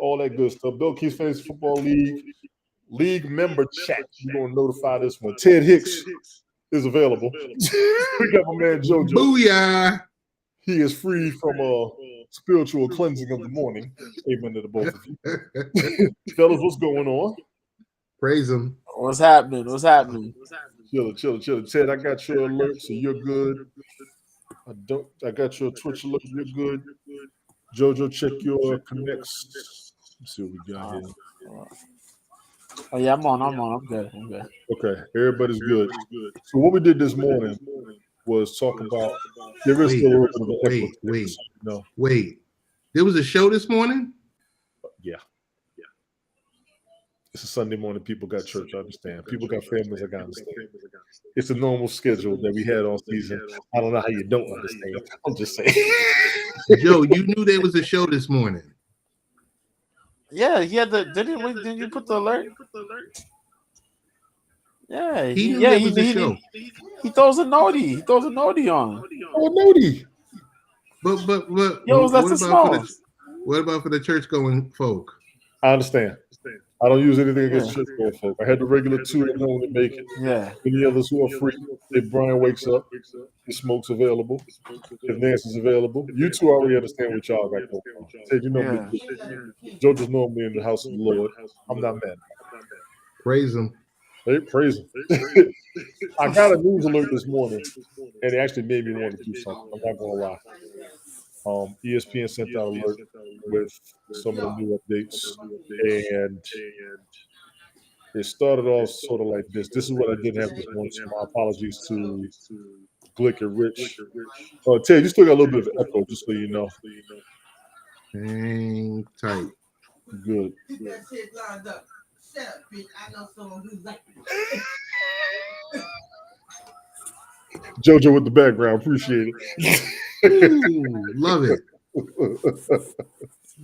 all that good stuff. Bill Keith's Fantasy Football League member chat. You're going to notify this one. Ted Hicks is available. We got my man JoJo. Booyah! He is free from spiritual cleansing of the morning. Amen to the both of you. Fellas, what's going on? Praise him. What's happening? What's happening? Chill. Ted, I got your alert, so you're good. I got your Twitch alert, you're good. JoJo, check your connects. Let's see what we got here. Oh yeah, I'm on. I'm good. Okay, everybody's good. So what we did this morning was talk about there is still a little bit of wait. There was a show this morning? Yeah. It's a Sunday morning. People got church. I understand. People got families. I got understand. It's a normal schedule that we had all season. I don't know how you don't understand. I'm just saying. Joe, you knew there was a show this morning. Yeah, he had the. Didn't you put the alert? Yeah, he knew there was a show. He throws a noti. He throws a noti on. Oh, noti. But Yo, what about for the church going folk? I understand. I don't use anything against church going folk. I had the regular 2 at home to make it. Yeah. Any others who are free, if Brian wakes up, if Smoke's available, if Nancy's available. You two already understand what y'all got going on. Ted, you know me. JoJo's normally in the house of the Lord. I'm not mad. Praise him. Hey, praise him. I got a news alert this morning, and it actually made me want to do something. I'm not going to lie. ESPN sent out an alert with some of the new updates, and it started off sort of like this. This is what I didn't have this morning, so my apologies to Glick and Rich. Ted, you still got a little bit of echo, just so you know. Hang tight. Good. JoJo with the background, appreciate it. Ooh, love it.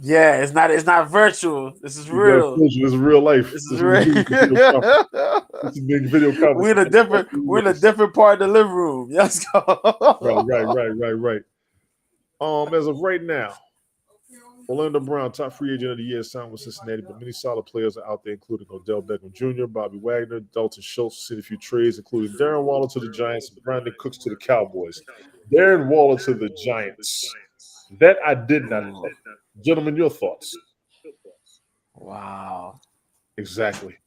Yeah, it's not virtual. This is real. This is real life. This is real. This is big video conference. We're in a different part of the living room. Let's go. Right. As of right now, Orlando Brown, top free agent of the year, signed with Cincinnati, but many solid players are out there, including Odell Beckham Jr., Bobby Wagner, Dalton Schultz, seen a few trades, including Darren Waller to the Giants and Brandon Cooks to the Cowboys. Darren Waller to the Giants. That I did not know. Gentlemen, your thoughts? Wow. Exactly.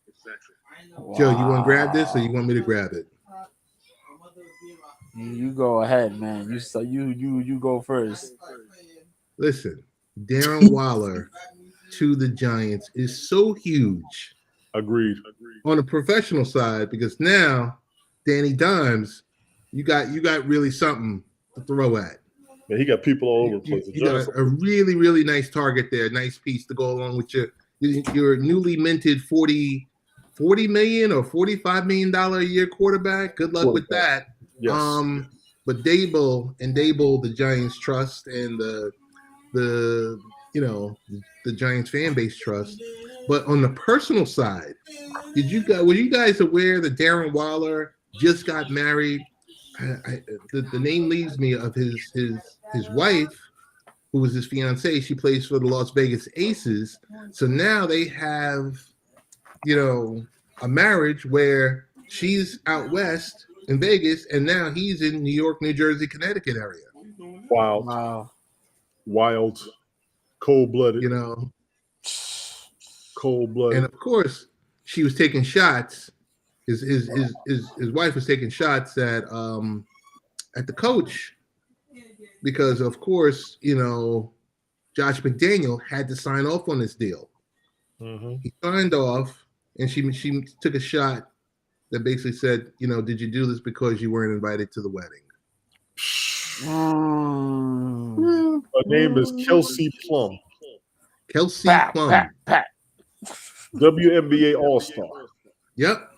Wow. Joe, you want to grab this or you want me to grab it? You go ahead, man. You go first. Listen, Darren Waller to the Giants is so huge. Agreed. On the professional side, because now Danny Dimes, you got really something to throw at. Yeah, he got people all over the place. You got a really, really nice target there, nice piece to go along with your newly minted $40 million or $45 million a year quarterback. Good luck with that. Yes. But Dable, the Giants trust and the Giants fan base trust. But on the personal side, were you guys aware that Darren Waller just got married? The name leaves me of his wife, who was his fiancée. She plays for the Las Vegas Aces. So now they have, a marriage where she's out west in Vegas, and now he's in New York, New Jersey, Connecticut area. Wow. Wild, cold-blooded. Cold-blooded. And of course, she was taking shots. His wife was taking shots at the coach because, of course, Josh McDaniel had to sign off on this deal. Mm-hmm. He signed off, and she took a shot that basically said, did you do this because you weren't invited to the wedding? Her name is Kelsey Plum. Kelsey Plum. WNBA All-Star. Yep.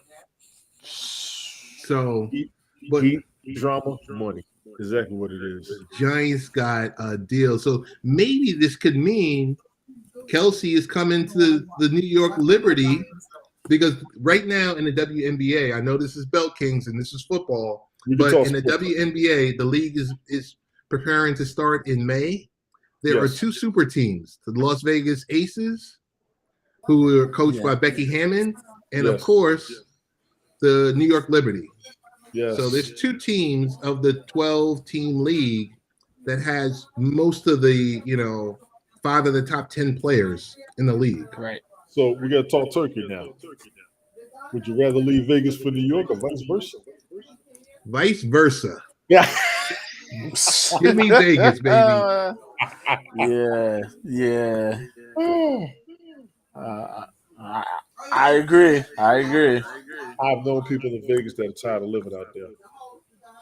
So, heat, drama, money. Exactly what it is. The Giants got a deal. So maybe this could mean Kelsey is coming to the New York Liberty, because right now in the WNBA, I know this is Belt Kings and this is football, but in the WNBA, the league is preparing to start in May. there are two super teams: the Las Vegas Aces, who are coached by Becky Hammond, and of course, the New York Liberty. Yes. So there's two teams of the 12-team league that has most of the, 5 of the top 10 players in the league. Right. So we got to talk turkey now. Would you rather leave Vegas for New York or vice versa? Vice versa. Yeah. Give me Vegas, baby. Yeah. I agree. I've known people in Vegas that are tired of living out there.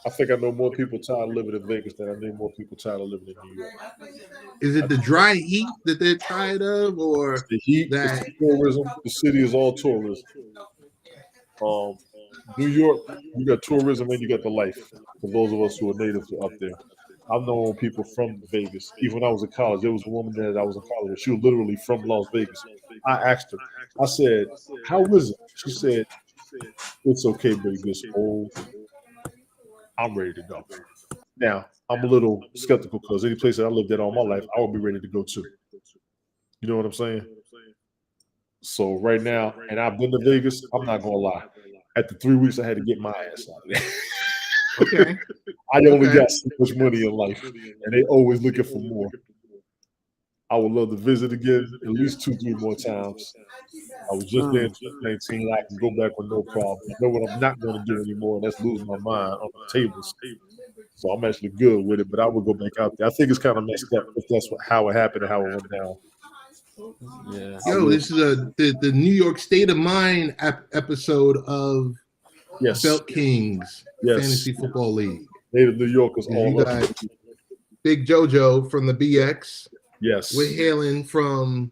I think I know more people tired of living in Vegas than I know more people tired of living in New York. Is it the dry heat that they're tired of, or the heat? that It's the tourism. The city is all tourism. New York, you got tourism and you got the life. For those of us who are natives up there, I've known people from Vegas. Even when I was in college, there was a woman that I was in college with. She was literally from Las Vegas. I asked her. I said, "How is it?" She said, "It's okay, baby. It's old. I'm ready to go." Now, I'm a little skeptical because any place that I lived at all my life, I would be ready to go to. You know what I'm saying? So right now, and I've been to Vegas, I'm not gonna lie. After 3 weeks, I had to get my ass out of there. Okay. I only got so much money in life, and they always looking for more. I would love to visit again at least 2-3 more times. I was just there in 2019. I can go back with no problem. I know what I'm not going to do anymore, and that's lose my mind on the tables. So I'm actually good with it, but I would go back out there. I think it's kind of messed up if that's how it happened and how it went down. Yeah. Yo, this is the New York State of Mind episode of Belt Kings Fantasy Football League. Native New Yorkers all you got Big JoJo from the BX. Yes. We're hailing from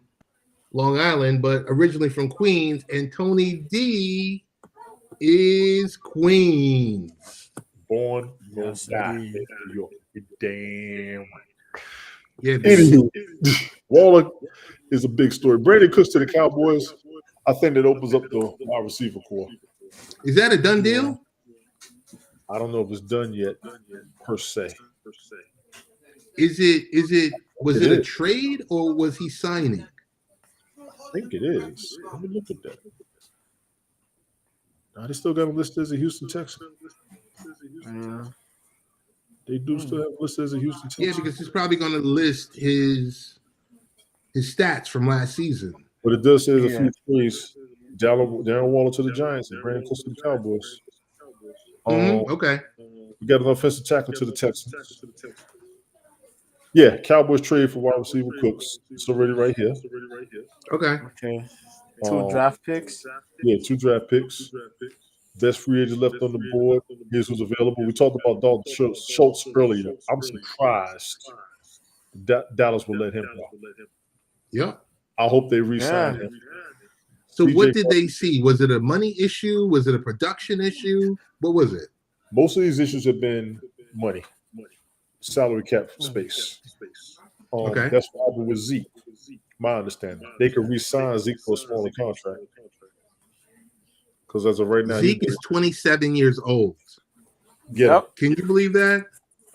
Long Island, but originally from Queens. And Tony D is Queens. Born, gonna die in New York. Damn right. Yeah. Anywho, Waller is a big story. Brandon Cooks to the Cowboys. I think that opens up the wide receiver core. Is that a done deal? I don't know if it's done yet, per se. Was it a trade or was he signing? I think it is. Let me look at that. Now, they still got him listed as a Houston Texan. They do still have him listed as a Houston Texan. Yeah, because he's probably going to list his stats from last season. But it does say there's a few trades. Darren Waller to the Giants and Brandon Cooks to the Cowboys. Okay. We got an offensive tackle to the Texans. Yeah, Cowboys trade for wide receiver Cooks. It's already right here. Okay. 2 draft picks. Yeah, 2 draft picks. Best free agent left on the board. Here's who's available. We talked about Dalton Schultz earlier. I'm surprised Dallas will let him go. Yep. I hope they re-sign him. So what did they see? Was it a money issue? Was it a production issue? What was it? Most of these issues have been money, salary cap space. Okay. That's what happened with Zeke. My understanding, they could re-sign Zeke for a smaller contract. Because as of right now, Zeke is 27 years old. Yep. Can you believe that?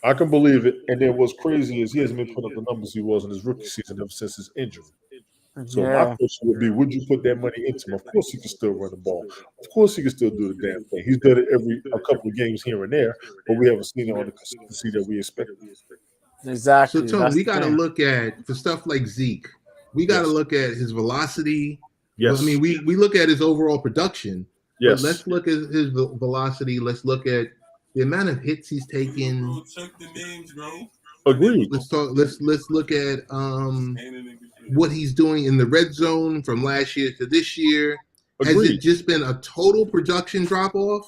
I can believe it. And then what's crazy is he hasn't been putting up the numbers he was in his rookie season ever since his injury. So my question would be, would you put that money into him? Of course he can still run the ball. Of course he can still do the damn thing. He's done it a couple of games here and there, but we haven't seen it on the consistency that we expected. Exactly. So Tone, we got to look at, for stuff like Zeke, we got to look at his velocity. Yes. I mean, we look at his overall production. Yes. But let's look at his velocity. Let's look at the amount of hits he's taken. Check the names, bro. Agreed. Let's look at what he's doing in the red zone from last year to this year. Agreed. Has it just been a total production drop off?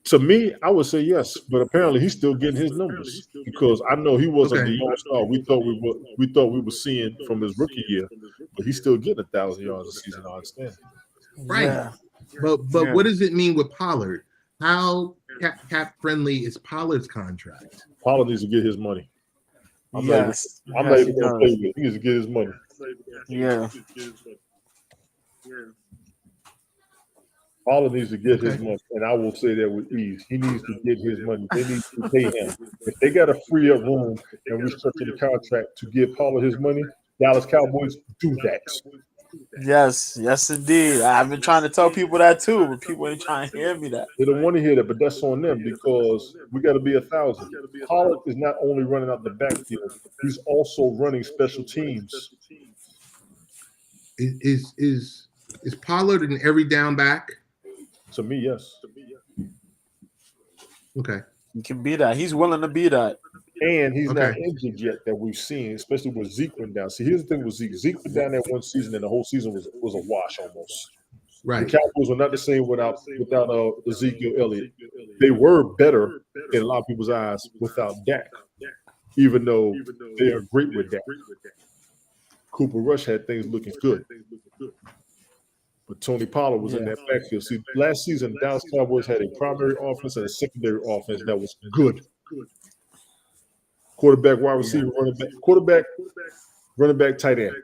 To me, I would say yes, but apparently he's still getting his numbers because I know he wasn't the young star we thought we were seeing from his rookie year, but he's still getting 1,000 yards a season. I understand. Right. Yeah. But what does it mean with Pollard? How cap friendly is Pollard's contract? Pollard needs to get his money. I'm not even going to play with it. He needs to get his money. Yeah. Pollard needs to get his Okay. money, and I will say that with ease. He needs to get his money. They need to pay him. If they got to free up room and restructure the contract to give Pollard his money, Dallas Cowboys do that. Yes, yes, indeed. I've been trying to tell people that too, but people ain't trying to hear me that. They don't want to hear that, but that's on them because we got to be 1,000. Pollard is not only running out the backfield; he's also running special teams. Is Pollard an every down back? To me, yes. Okay. He can be that. He's willing to be that. And he's not Okay. injured yet that we've seen, especially with Zeke went down. See, here's the thing with Zeke. Zeke went down that one season, and the whole season was a wash almost. Right. The Cowboys were not the same without Ezekiel Elliott. They were better in a lot of people's eyes without Dak, even though they are great with Dak. Cooper Rush had things looking good. But Tony Pollard was in that backfield. See, last season, Dallas Cowboys had a primary offense and a secondary offense that was good. Quarterback, wide receiver, running back, quarterback, running back, tight end.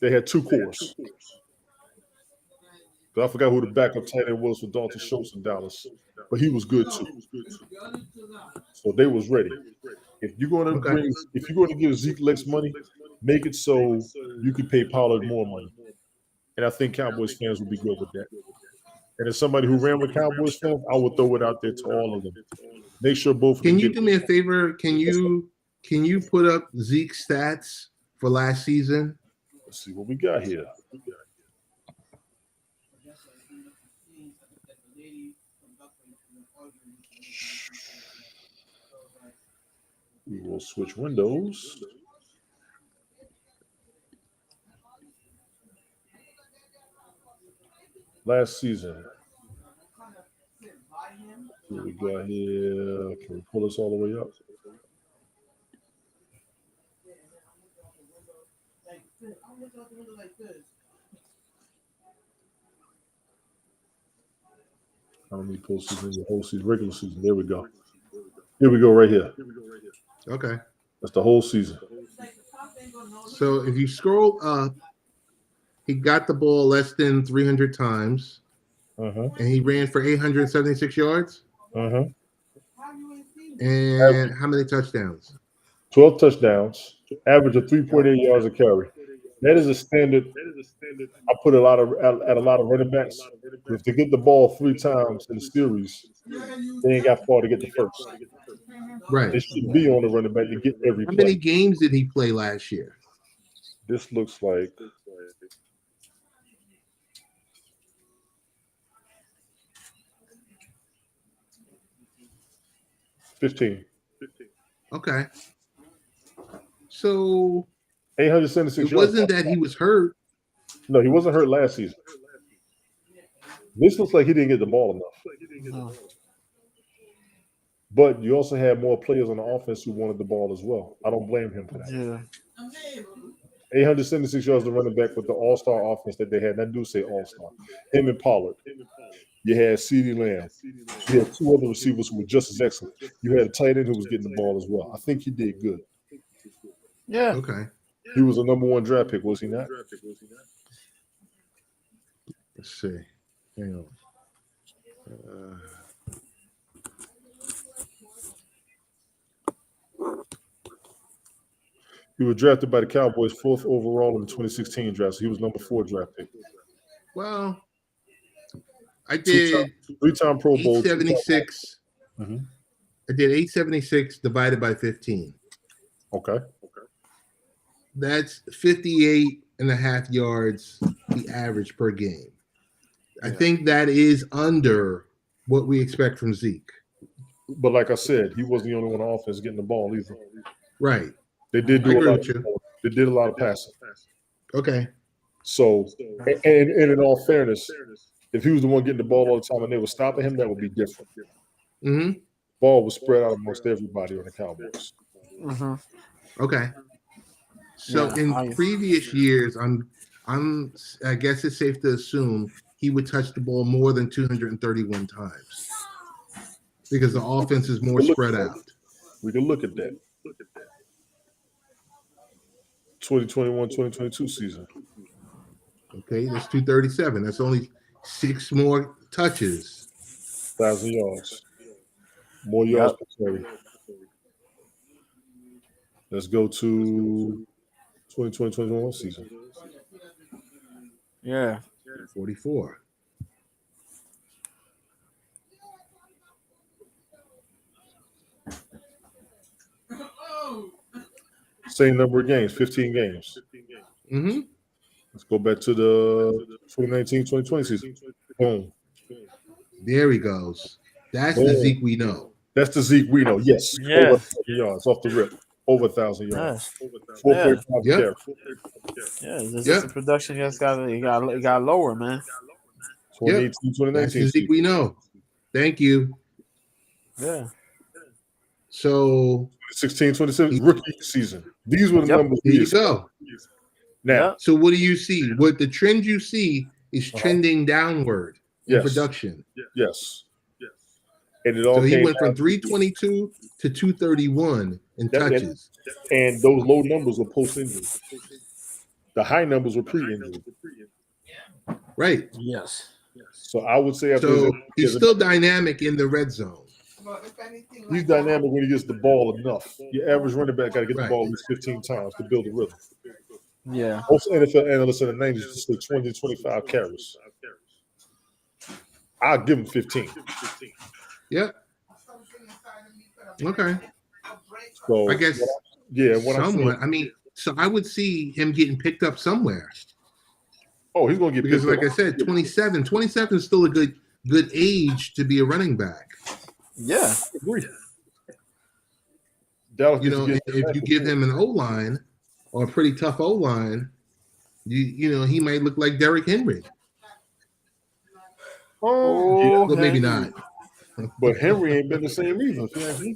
They had two cores. But I forgot who the backup tight end was for Dalton Schultz in Dallas, but he was good too. So they was ready. If you're going to give Zeke less money, make it so you can pay Pollard more money. And I think Cowboys fans will be good with that. And as somebody who ran with Cowboys fans, I would throw it out there to all of them. Make sure both. Can you do me a favor? Can you put up Zeke's stats for last season? Let's see what we got here. We will switch windows. Last season. What we got here? Can we pull this all the way up? How many postseason? The whole season, regular season. There we go. Here we go, right here. Okay. That's the whole season. So if you scroll up, he got the ball less than 300 times, and he ran for 876 yards. And how many touchdowns? 12 touchdowns, average of 3.8 yards a carry. That is a standard. I put a lot of running backs. If they get the ball 3 times in the series, they ain't got far to get the first. Right. They should be on the running back to get every How play. many games did he play last year? This looks like 15. Okay. So 876 it wasn't that he was hurt. No, he wasn't hurt last season. This looks like he didn't get the ball enough. But you also had more players on the offense who wanted the ball as well. I don't blame him for that. Yeah. 876 yards to running back with the all-star offense that they had. And I do say all-star. Him and Pollard. You had CeeDee Lamb. You had 2 other receivers who were just as excellent. You had a tight end who was getting the ball as well. I think he did good. Yeah. Okay. He was a number 1 draft pick, was he not? Let's see. Hang on. He was drafted by the Cowboys 4th overall in the 2016 draft. So he was number 4 draft pick. Well, I did 3-time Pro Bowl. 876. I did 876 divided by 15. Okay. That's 58 and a half yards the average per game. I think that is under what we expect from Zeke. But like I said, he wasn't the only one on offense getting the ball either. Right. They did do I a agree lot. with you. They did a lot of passing. Okay. So, and in all fairness, if he was the one getting the ball all the time and they were stopping him, that would be different. Mm-hmm. Ball was spread out amongst everybody on the Cowboys. Mm-hmm. Okay. So in previous years, I guess it's safe to assume he would touch the ball more than 231 times because the offense is more spread out. We can look at that. 2021-2022 season. Okay, that's 237. That's only 6 more touches. 1,000 yards. More yards Yep. per carry. Let's go to 2020-21 season. Yeah. 44. Same number of games, 15 games. Mm-hmm. Let's go back to the 2019-2020 season. Boom. There he goes. That's the Boom. Zeke we know. That's the Zeke we know. Yes. Over Yeah. 1,000 yards off the rip. Over 1,000 yards. Yeah. 4.5 Yep. carry. Yeah. It's just Yep. the production just got lower, man. 2018, That's 2019 the Zeke season. we know. Thank you. Yeah. So 16, 27 rookie season. These were the Yep. numbers here we you expect. go. Now, Yep. So what do you see? What the trend you see is Uh-huh. trending downward in Yes. production. yes. And it all So he came went from down to- 322 to 231 in That- that- touches. and those low numbers were post injury. The high numbers were pre injury. Right. Yes. So I would say after So he's his- still dynamic in the red zone. he's dynamic when he gets the ball enough. Your average running back got to get the Right. ball at least 15 times to build a rhythm. Yeah. Most NFL analysts in the 90s used to say 20 to 25 carries. I'll give him 15. Yep. Okay. So I guess what I'm saying, somewhat. I mean, so I would see him getting picked up somewhere he's going to get because, picked like up. I said, 27 is still a good age to be a running back. Yeah. I agree. Dallas You needs know, to get if you give him an O line or a pretty tough O line, you know he might look like Derrick Henry. Oh, Well, maybe Henry. not. But Henry ain't been the same either. If you ask me.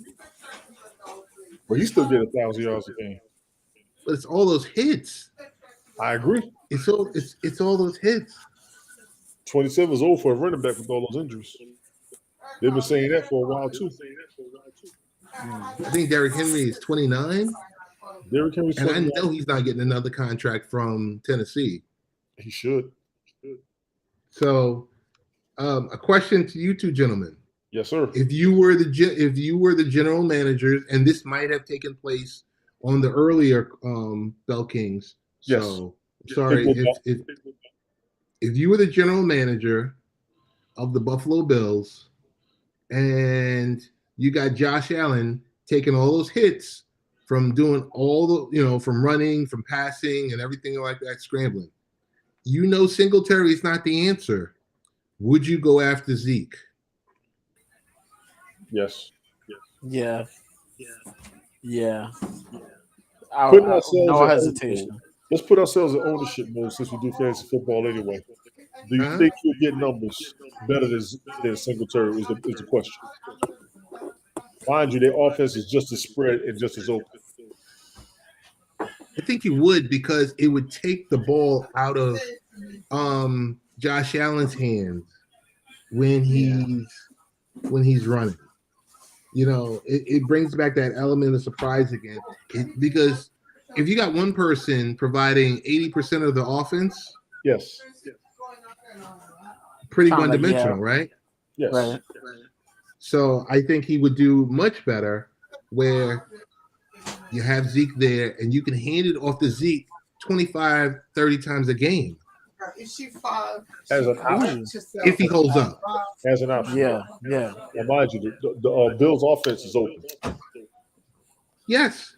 But he still get 1,000 yards a game. But it's all those hits. I agree. It's all those hits. 27 is old for a running back with all those injuries. They've been saying that for a while too. I think Derrick Henry is 29, Derrick Henry's and I 29. know he's not getting another contract from Tennessee. He should. So, a question to you two gentlemen: Yes, sir. if you were the general managers, and this might have taken place on the earlier Bell Kings. Yes. So sorry if you were the general manager of the Buffalo Bills and you got Josh Allen taking all those hits from doing all the, from running, from passing and everything like that, scrambling. Singletary is not the answer. Would you go after Zeke? Yes. Yeah. Yeah. Putting ourselves No in hesitation. Let's put ourselves in ownership mode since we do fantasy football anyway. Do you think you'll get numbers better than Singletary is the question. Mind you, their offense is just as spread and just as open. I think you would, because it would take the ball out of Josh Allen's hands when he's running. It brings back that element of surprise again. Because if you got one person providing 80% of the offense, yes, pretty Kinda one-dimensional, like, right? Yes. Right. So I think he would do much better where you have Zeke there and you can hand it off to Zeke 25, 30 times a game. As an option. If he holds up. As an option. Yeah. Now, mind you, the Bills' offense is open. Yes.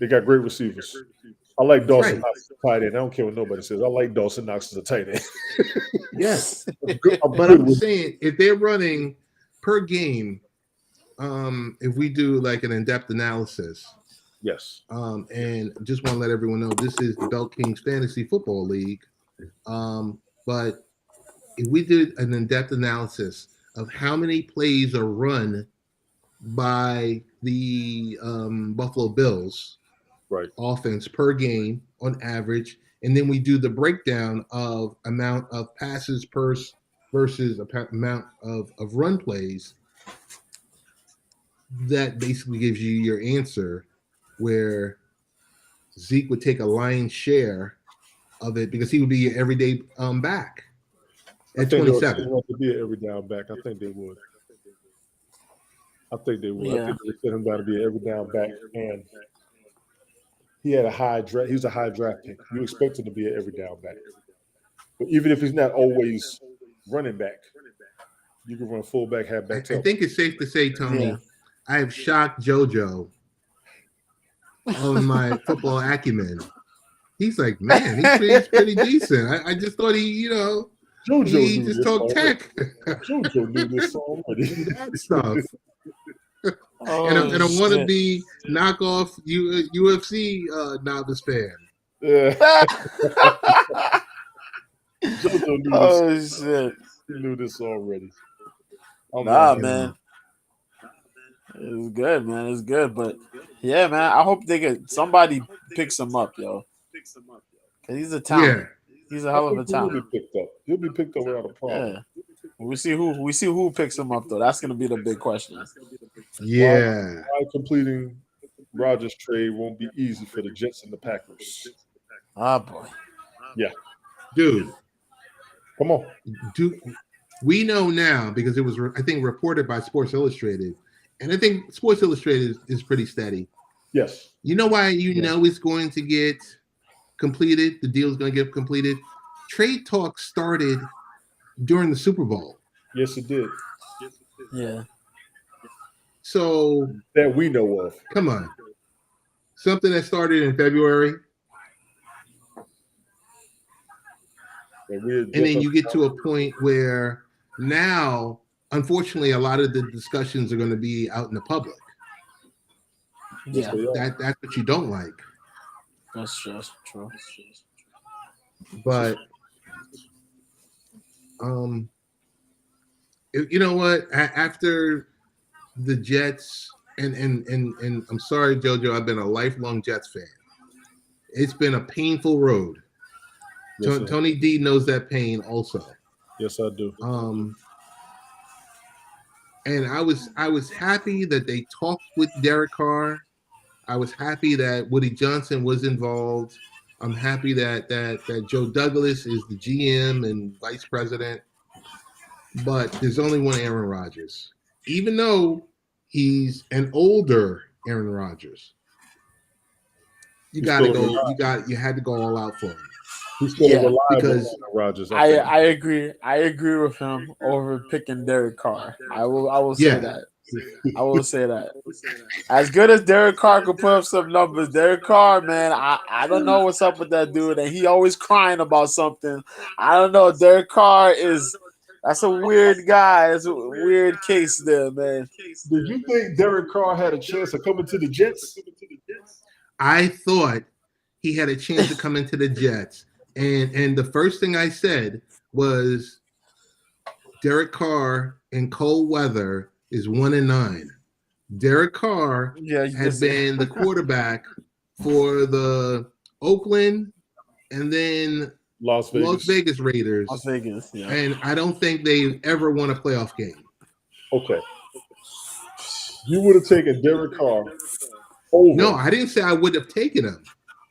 They got great receivers. I like Dawson Right. Knox as a tight end. I don't care what nobody says. I like Dawson Knox as a tight end. Yes. I'm But good I'm with- saying if they're running per game, if we do like an in-depth analysis, yes. and just want to let everyone know this is the Belt Kings Fantasy Football League. But if we did an in-depth analysis of how many plays are run by the Buffalo Bills Right. offense per game on average, and then we do the breakdown of amount of passes per versus amount of run plays, that basically gives you your answer, where Zeke would take a lion's share of it because he would be your everyday back. at think they'll 27. want to be an every down back. I think they would. I think they would. I Yeah. think they would set him down to be an every down back, and he had a high draft. He was a high draft pick. You expect him to be an every down back, but even if he's not always running back, you can run fullback, halfback, I think it's safe to say, Tony, Yeah. I have shocked JoJo on my football acumen. He's like, man, he's pretty decent. I just thought he JoJo he knew just this talked already. tech. JoJo knew this already. That stuff. Oh, And I want to shit. be knockoff UFC novice fan. Yeah. JoJo knew Oh this. shit. He knew this already. I'm Nah, like, man. It's good, man. It's good, but yeah, man. I hope somebody picks him up, yo. Cause he's a talent. Yeah. He's a I hell of a think he will talent. be picked up. He'll be picked up without a problem. Yeah. We see who picks him up though. That's gonna be the big question. Yeah. Why completing Rodgers' trade won't be easy for the Jets and the Packers. Ah, boy. Dude, Come on. we know now because it was, I think, reported by Sports Illustrated, and I think Sports Illustrated is pretty steady. Yes. You know why you know it's going to get completed? The deal is going to get completed. Trade talk started during the Super Bowl. Yes, it did. Yeah. So That we know of. come on, something that started in February, And then you get to a point where now, unfortunately, a lot of the discussions are going to be out in the public. Yes, Yeah. they are. That's what you don't like. That's true. But you know what? After the Jets, and I'm sorry, JoJo, I've been a lifelong Jets fan. It's been a painful road. Yes, sir. Tony D knows that pain also. Yes, I do. And I was happy that they talked with Derek Carr. I was happy that Woody Johnson was involved. I'm happy that Joe Douglas is the GM and vice president. But there's only one Aaron Rodgers, even though he's an older Aaron Rodgers. You He's got to still go. alive. You had to go all out for him. He's still Yeah, reliable because Rodgers. I agree. I agree with him over picking Derek Carr. I will say Yeah. that. I will say that. As good as Derek Carr could put up some numbers, Derek Carr, man, I don't know what's up with that dude, and he always crying about something. I don't know. Derek Carr that's a weird guy. It's a weird case there, man. Did you think Derek Carr had a chance of coming to the Jets? I thought he had a chance to come into the Jets. And the first thing I said was Derek Carr in cold weather is 1-9. Derek Carr had been the quarterback for the Oakland and then Las Vegas Raiders. Las Vegas, yeah. And I don't think they ever won a playoff game. Okay. You would have taken Derek Carr over. No, I didn't say I would have taken him.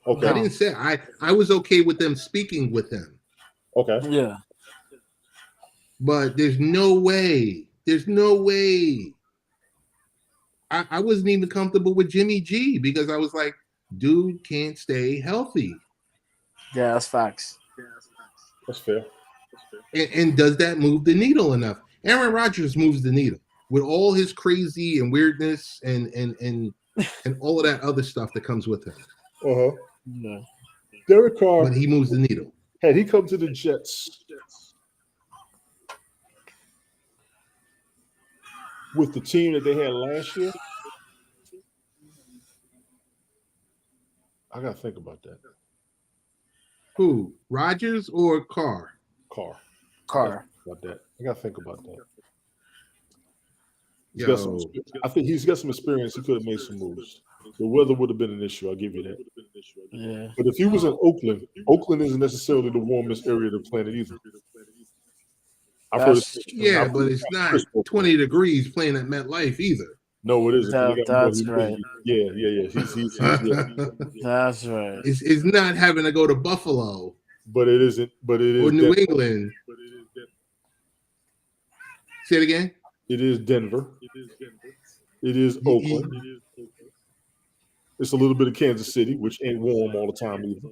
Okay. I didn't say I was okay with them speaking with him. Okay. Yeah. But there's no way. There's no way. I wasn't even comfortable with Jimmy G because I was like, dude can't stay healthy. Yeah, that's facts. That's fair. And does that move the needle enough? Aaron Rodgers moves the needle with all his crazy and weirdness and all of that other stuff that comes with him. Uh-huh. Yeah. Derek Carr, But he moves the needle. had he come to the Jets with the team that they had last year, I got to think about that. Who? Rodgers or Carr? Carr. About that. I got to think about that. Yo. I think he's got some experience. He could have made some moves. The weather would have been an issue. I'll give you that. Yeah. But if he was in Oakland, Oakland isn't necessarily the warmest area of the planet either. Yeah, but it's not 20 degrees playing at MetLife either. No, it isn't. That's right. Yeah. He's yeah. That's right. It's not having to go to Buffalo. But it isn't. But it is. Or New England. Say it again. It is Denver. It is Oakland. It's a little bit of Kansas City, which ain't warm all the time either.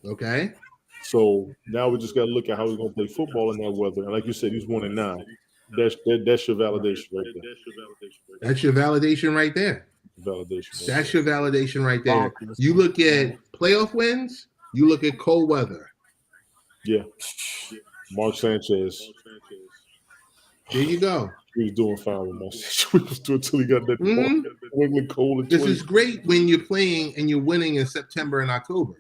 Okay. So now we just got to look at how we're going to play football in that weather. And like you said, he's 1-9. That's your validation right there. That's your validation right there. Validation. That's your validation right there. You look at playoff wins. You look at cold weather. Yeah. Mark Sanchez. There you go. He was doing fine with Mark Sanchez. We was doing until he got that wiggling cold. This is great when you're playing and you're winning in September and October.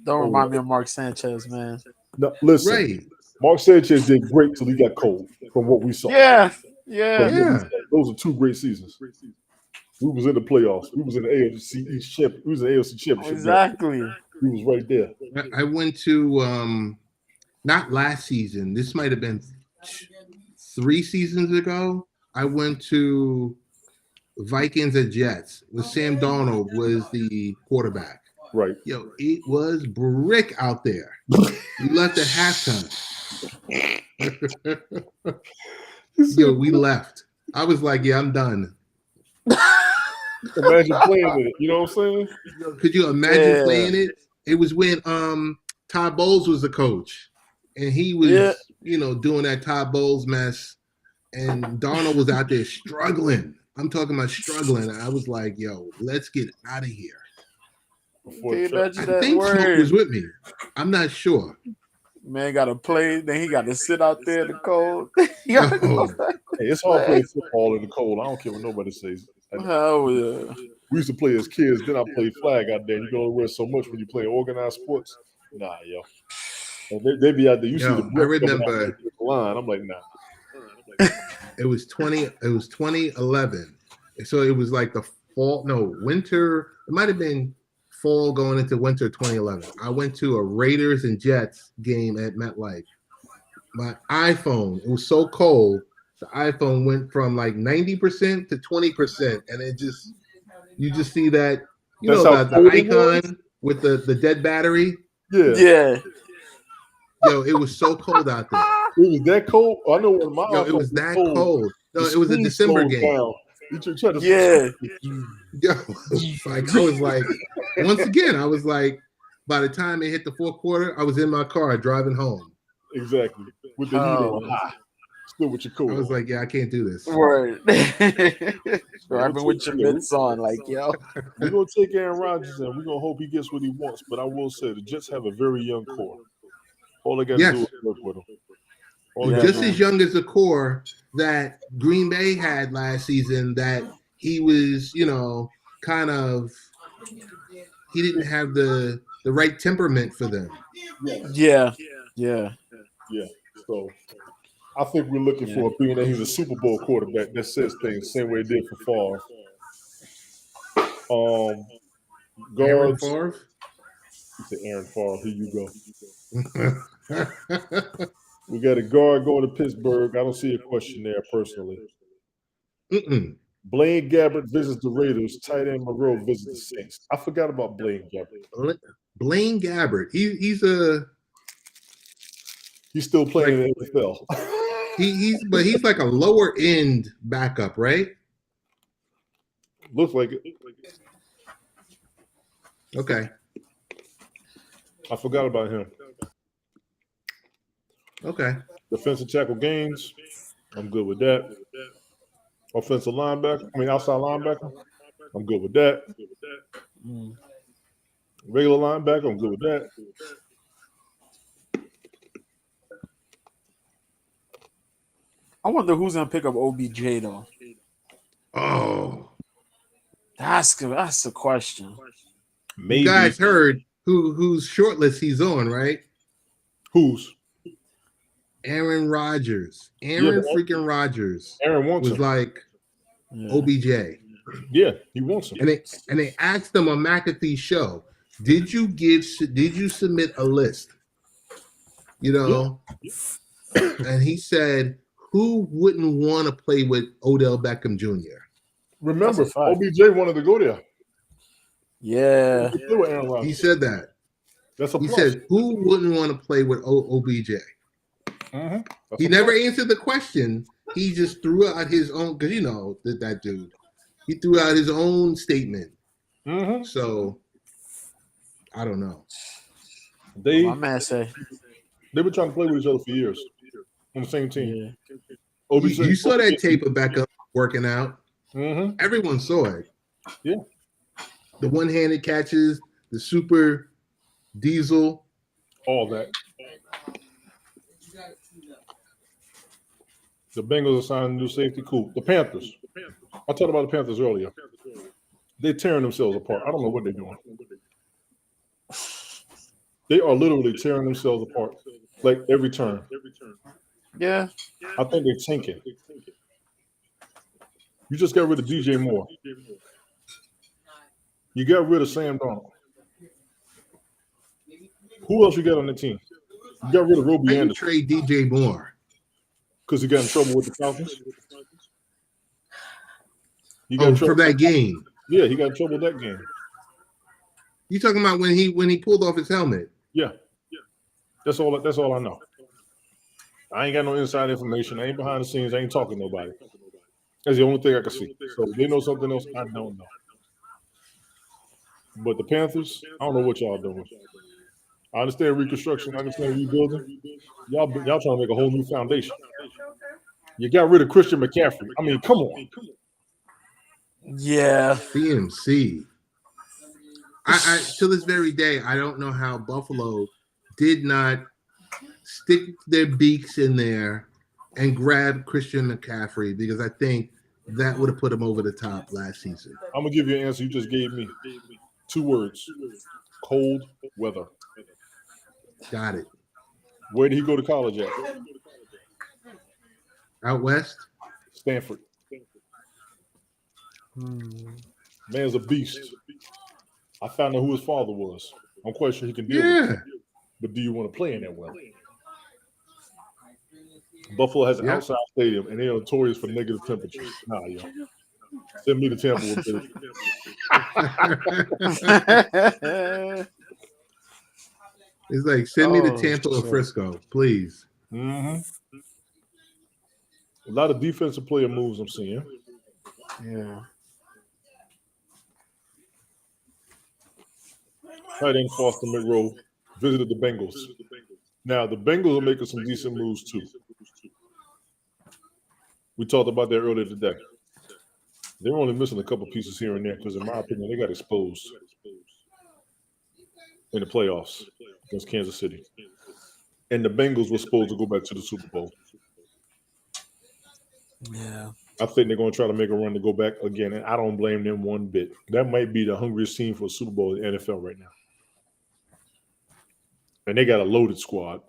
Don't remind me of Mark Sanchez, man. No, listen. Right. Mark Sanchez did great till he got cold from what we saw. Yeah. Those are 2 great seasons. We was in the playoffs. We was in the AFC East Championship. We was in the AFC Championship. Exactly. He was right there. I went to not last season. This might have been 3 seasons ago. I went to Vikings at Jets with Sam Darnold was the quarterback. Right. Yo, it was brick out there. We left at halftime. Yo, we left. I was like, yeah, I'm done. Imagine playing with it. You know what I'm saying? Could you imagine playing it? It was when Todd Bowles was the coach, and he was, doing that Todd Bowles mess, and Darnold was out there struggling. I'm talking about struggling. I was like, yo, let's get out of here. I think Smoke was with me. I'm not sure. Man got to play. Then he got to sit out there in the cold. Hey, it's hard playing football in the cold. I don't care what nobody says. Oh yeah. We used to play as kids. Then I played flag out there. You can only wear so much when you play organized sports. Nah, yo. And they be out there. You see the I remember the line. I'm like, nah. It was 2011. So it was like the winter. It might have been fall going into winter 2011. I went to a Raiders and Jets game at MetLife. My iPhone, it was so cold, the iPhone went from like 90% to 20%, and you just see that, the icon with the dead battery. Yeah. Yo, it was so cold out there. It was that cold? I know when my it was that cold. No, it was a December game. Yeah. Yo, I was like, once again, I was like, by the time it hit the fourth quarter, I was in my car driving home. Exactly. With the heat on high. Still with your coat. I was like, yeah, I can't do this. Word. Driving with your mitts on, like, yo. We're going to take Aaron Rodgers and we're going to hope he gets what he wants. But I will say the Jets have a very young core. All they got to do is work with him. Just as young as the core that Green Bay had last season, that he was, kind of, he didn't have the right temperament for them. Yeah. So I think we're looking for, being that he's a Super Bowl quarterback that says things the same way he did for Favre. Aaron Favre? You said Aaron Favre. Here you go. We got a guard going to Pittsburgh. I don't see a question there personally. Blaine Gabbert visits the Raiders. Tight end Monroe visits the Saints. I forgot about Blaine Gabbert. Blaine Gabbert. He's still playing in the NFL. He's like a lower end backup, right? Looks like it. Okay. I forgot about him. Okay. Defensive tackle Gaines. I'm good with that. Offensive linebacker. Outside linebacker. I'm good with that. Regular linebacker. I'm good with that. I wonder who's gonna pick up OBJ though. Oh, that's the question. Maybe. You guys heard whose shortlist he's on, right? Whose? Aaron Rodgers. Freaking Rodgers. Aaron wants was him. Like OBJ. Yeah, he wants him. And they asked him on McAfee's show, did you submit a list? And he said, who wouldn't want to play with Odell Beckham Jr.? Remember, OBJ wanted to go there. Yeah. He said that. That's a plus. He said, who wouldn't want to play with OBJ? He never answered the question. He just threw out his own, because you know that dude. He threw out his own statement. So I don't know. My man say They've been trying to play with each other for years on the same team. Yeah. You saw that tape of Beckham working out. Everyone saw it. Yeah. The one-handed catches, the super diesel. All that. The Bengals are signing a new safety. Cool. The Panthers. I talked about the Panthers earlier. They're tearing themselves apart. I don't know what they're doing. They are literally tearing themselves apart, like every turn. Yeah. I think they're tanking. You just got rid of DJ Moore. You got rid of Sam Darnold. Who else you got on the team? You got rid of Roby How Anderson. you trade DJ Moore? Because he got in trouble with the Falcons. He got in trouble from that game. Yeah, he got in trouble with that game. You talking about when he pulled off his helmet? Yeah. That's all I know. I ain't got no inside information. I ain't behind the scenes. I ain't talking to nobody. That's the only thing I can see. So if they know something else, I don't know. But the Panthers, I don't know what y'all doing. I understand reconstruction. I understand rebuilding. Y'all trying to make a whole new foundation. You got rid of Christian McCaffrey. I mean, come on. Yeah. CMC. I to this very day, I don't know how Buffalo did not stick their beaks in there and grab Christian McCaffrey, because I think that would have put him over the top last season. I'm gonna give you an answer you just gave me. 2 words: cold weather. Got it. Where did he go to college at? Out west? Stanford. Man's a beast. I found out who his father was. I'm quite sure he can deal with it. But do you want to play in that weather? Buffalo has an outside stadium, and they are notorious for negative temperatures. Nah, yo. Send me to Tampa with it. It's like, send me to Tampa or Frisco, please. A lot of defensive player moves I'm seeing. Yeah. Tight end Foster McRow visited the Bengals. Now, the Bengals are making some decent moves, too. We talked about that earlier today. They were only missing a couple pieces here and there because, in my opinion, they got exposed in the playoffs against Kansas City. And the Bengals were supposed to go back to the Super Bowl. Yeah. I think they're going to try to make a run to go back again, and I don't blame them one bit. That might be the hungriest team for a Super Bowl in the NFL right now. And they got a loaded squad.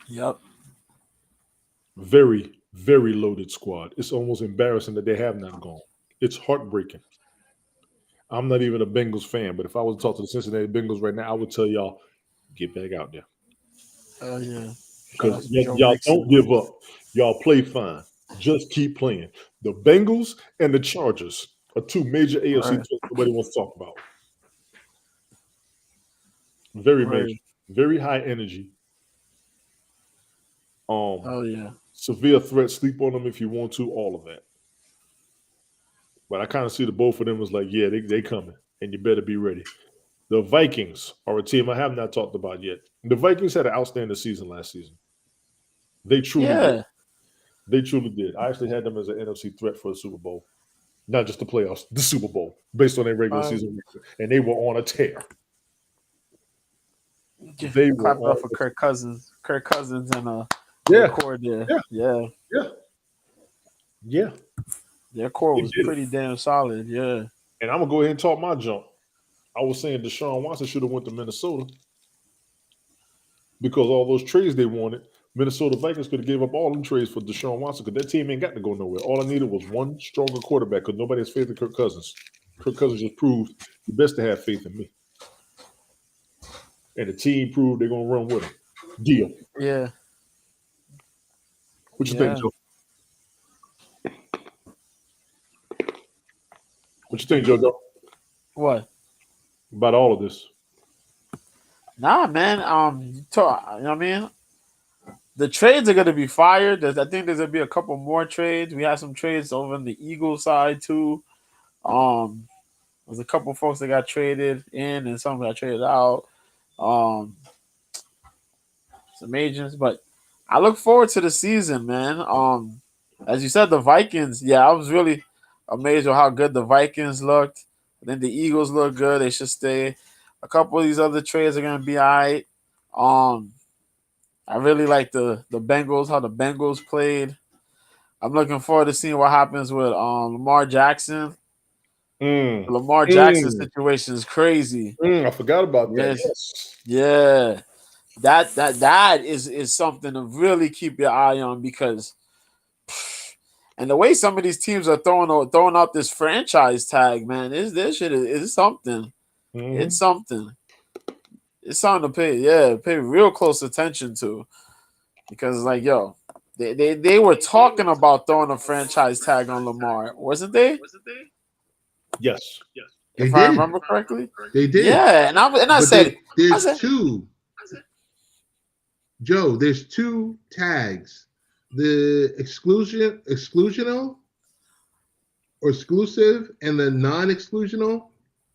Yep. Very, very loaded squad. It's almost embarrassing that they have not gone. It's heartbreaking. I'm not even a Bengals fan, but if I was to talk to the Cincinnati Bengals right now, I would tell y'all, get back out there. Oh, yeah. Because y'all don't give up. Y'all play fine. Just keep playing. The Bengals and the Chargers are 2 major AFC teams nobody wants to talk about. Very major. Very high energy. Oh, yeah. Severe threat. Sleep on them if you want to. All of that. But I kind of see the both of them as like, yeah, they coming. And you better be ready. The Vikings are a team I have not talked about yet. The Vikings had an outstanding season last season. They truly did. They truly did. I actually had them as an NFC threat for the Super Bowl. Not just the playoffs, the Super Bowl, based on their regular season record. And they were on a tear. They clapped off for Kirk Cousins. Kirk Cousins and record there. Yeah. Their core was pretty damn solid. Yeah. And I'm gonna go ahead and talk my jump. I was saying Deshaun Watson should have went to Minnesota because all those trades they wanted, Minnesota Vikings could have gave up all them trades for Deshaun Watson because that team ain't got to go nowhere. All I needed was one stronger quarterback because nobody has faith in Kirk Cousins. Kirk Cousins just proved the best to have faith in me. And the team proved they're going to run with him. Deal. Yeah. What you think, Joe? What you think, JoJo? What? About all of this? Nah, man. You know what I mean? the trades are gonna be fired. I think there's gonna be a couple more trades. We have some trades over on the Eagles side too. There's a couple folks that got traded in and some got traded out. Some agents, but I look forward to the season, man. As you said, the Vikings. Yeah, I was really amazed with how good the Vikings looked. Then the Eagles look good. They should stay. A couple of these other trades are gonna be all right. I really like the Bengals, how the Bengals played. I'm looking forward to seeing what happens with Lamar Jackson. Mm. The Lamar Jackson situation is crazy. I forgot about that. Yes. Yeah. That is something to really keep your eye on because and the way some of these teams are throwing out this franchise tag, man, this shit is something. Mm-hmm. It's something. It's something to pay real close attention to. Because like, yo, they were talking about throwing a franchise tag on Lamar, wasn't they? Yes. If I remember correctly. They did. Yeah, and I said there's two. Joe, there's two tags. The exclusional or exclusive and the non-exclusional.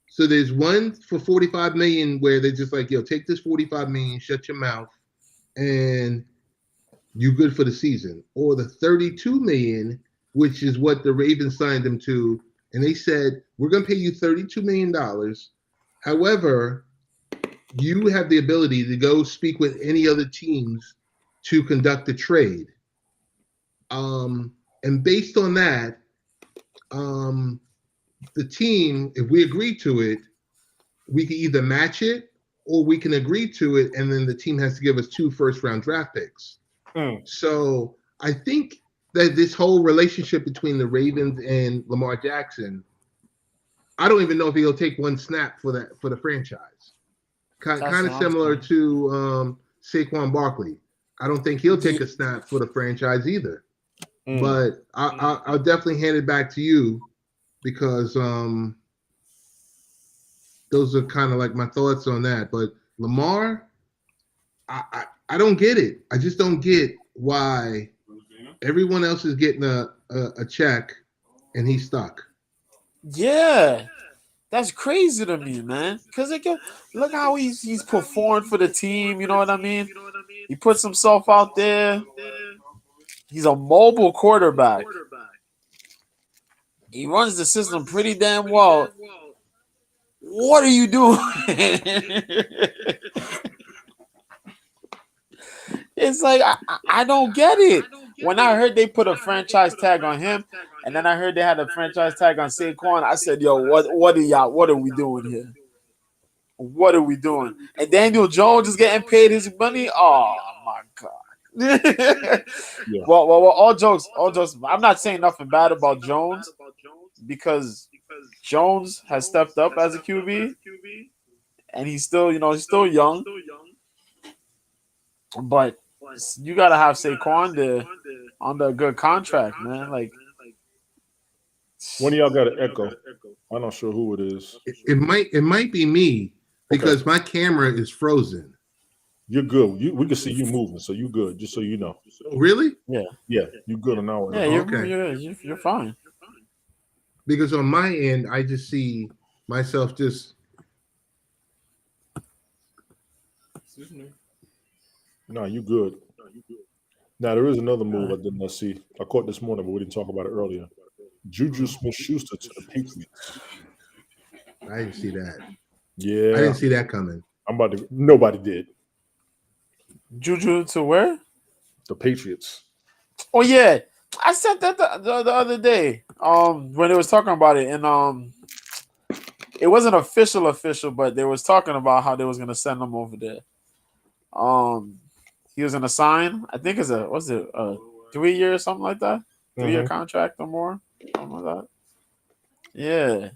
So there's one for 45 million where they're just like, yo, take this 45 million, shut your mouth, and you good for the season. Or the 32 million, which is what the Ravens signed him to, and they said, we're gonna pay you $32 million. However, you have the ability to go speak with any other teams to conduct a trade. And based on that, the team, if we agree to it, we can either match it or we can agree to it, and then the team has to give us 2 first-round draft picks. So I think that this whole relationship between the Ravens and Lamar Jackson, I don't even know if he'll take one snap for the franchise. Kind of similar to Saquon Barkley. I don't think he'll take a snap for the franchise either. But I'll definitely hand it back to you because those are kind of like my thoughts on that. But Lamar, I don't get it. I just don't get why everyone else is getting a check and he's stuck. Yeah. That's crazy to me, man. Because look how he's performed for the team. You know what I mean? He puts himself out there. He's a mobile quarterback. He runs the system pretty damn well. What are you doing? It's like I don't get it. When I heard they put a franchise tag on him, and then I heard they had a franchise tag on Saquon, I said, "Yo, what are we doing here? What are we doing?" And Daniel Jones is getting paid his money. Oh my god. Yeah. Well, all jokes. I'm not saying nothing bad about Jones because Jones has stepped up as a QB, and he's still young. But you gotta have Saquon there under a good contract, man. Like, one of y'all got an echo. I'm not sure who it is. It might be me because my camera is frozen. You're good. We can see you moving, so you good. Just so you know. Really? Yeah, you good on our Yeah, you're fine. Because on my end, I just see myself just. Excuse me. No, you good. Now there is another move I did not see. I caught this morning, but we didn't talk about it earlier. Juju Smith-Schuster to the Patriots. I didn't see that. Yeah, I didn't see that coming. Nobody did. Juju to where? The Patriots. Oh yeah, I said that the other day. When they was talking about it, and it wasn't official, but they was talking about how they was gonna send him over there. He was gonna sign. I think it's a 3 year or something like that. 3-year contract or more, something like that. Yeah.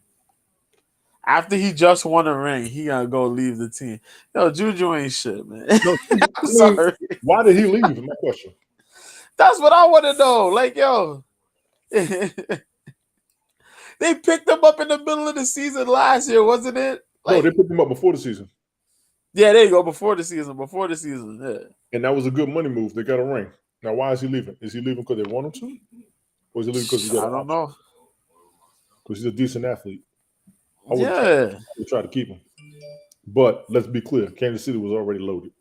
After he just won a ring, he gotta go leave the team. Yo, Juju ain't shit, man. No, I'm sorry. Why did he leave? Is my question. That's what I want to know. Like, yo, they picked him up in the middle of the season last year, wasn't it? No, Like, they picked him up before the season. Yeah, there you go. Before the season. Yeah. And that was a good money move. They got a ring. Now, why is he leaving? Is he leaving because they want him to? Or is he leaving because he got I an don't option? know. Because he's a decent athlete. I would Yeah. try to keep him. But let's be clear. Kansas City was already loaded.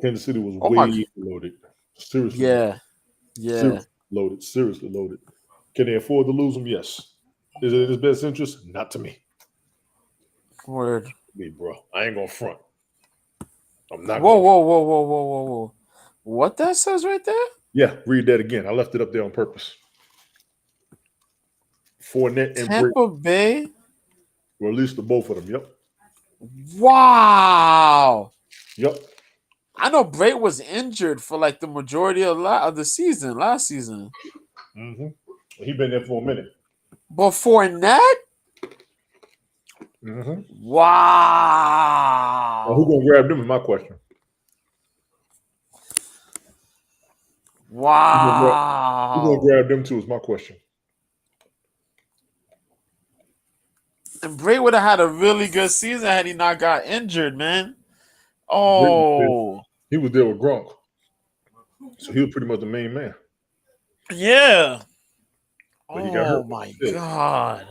Kansas City was Oh my. way loaded. Seriously. Yeah. Yeah. Seriously loaded. Seriously loaded. Can they afford to lose him? Yes. Is it in his best interest? Not to me. Word. Me, bro. I ain't gonna front. I'm not Whoa, gonna whoa, whoa, whoa, whoa, whoa, whoa. What that says right there? Yeah, read that again. I left it up there on purpose. Fournette and Brady Tampa Bay. released the both of them. Yep. Wow. Yep. I know Bray was injured for like the majority of the season, last season. Mm-hmm. He been there for a minute. But Fournette? Mm-hmm. Wow. Now, who gonna grab them is my question. Wow. Who gonna grab them too is my question. And Bray would have had a really good season had he not got injured, man. Oh. He was there with Gronk. So he was pretty much the main man. Yeah. But he got Oh hurt. my Yeah. God.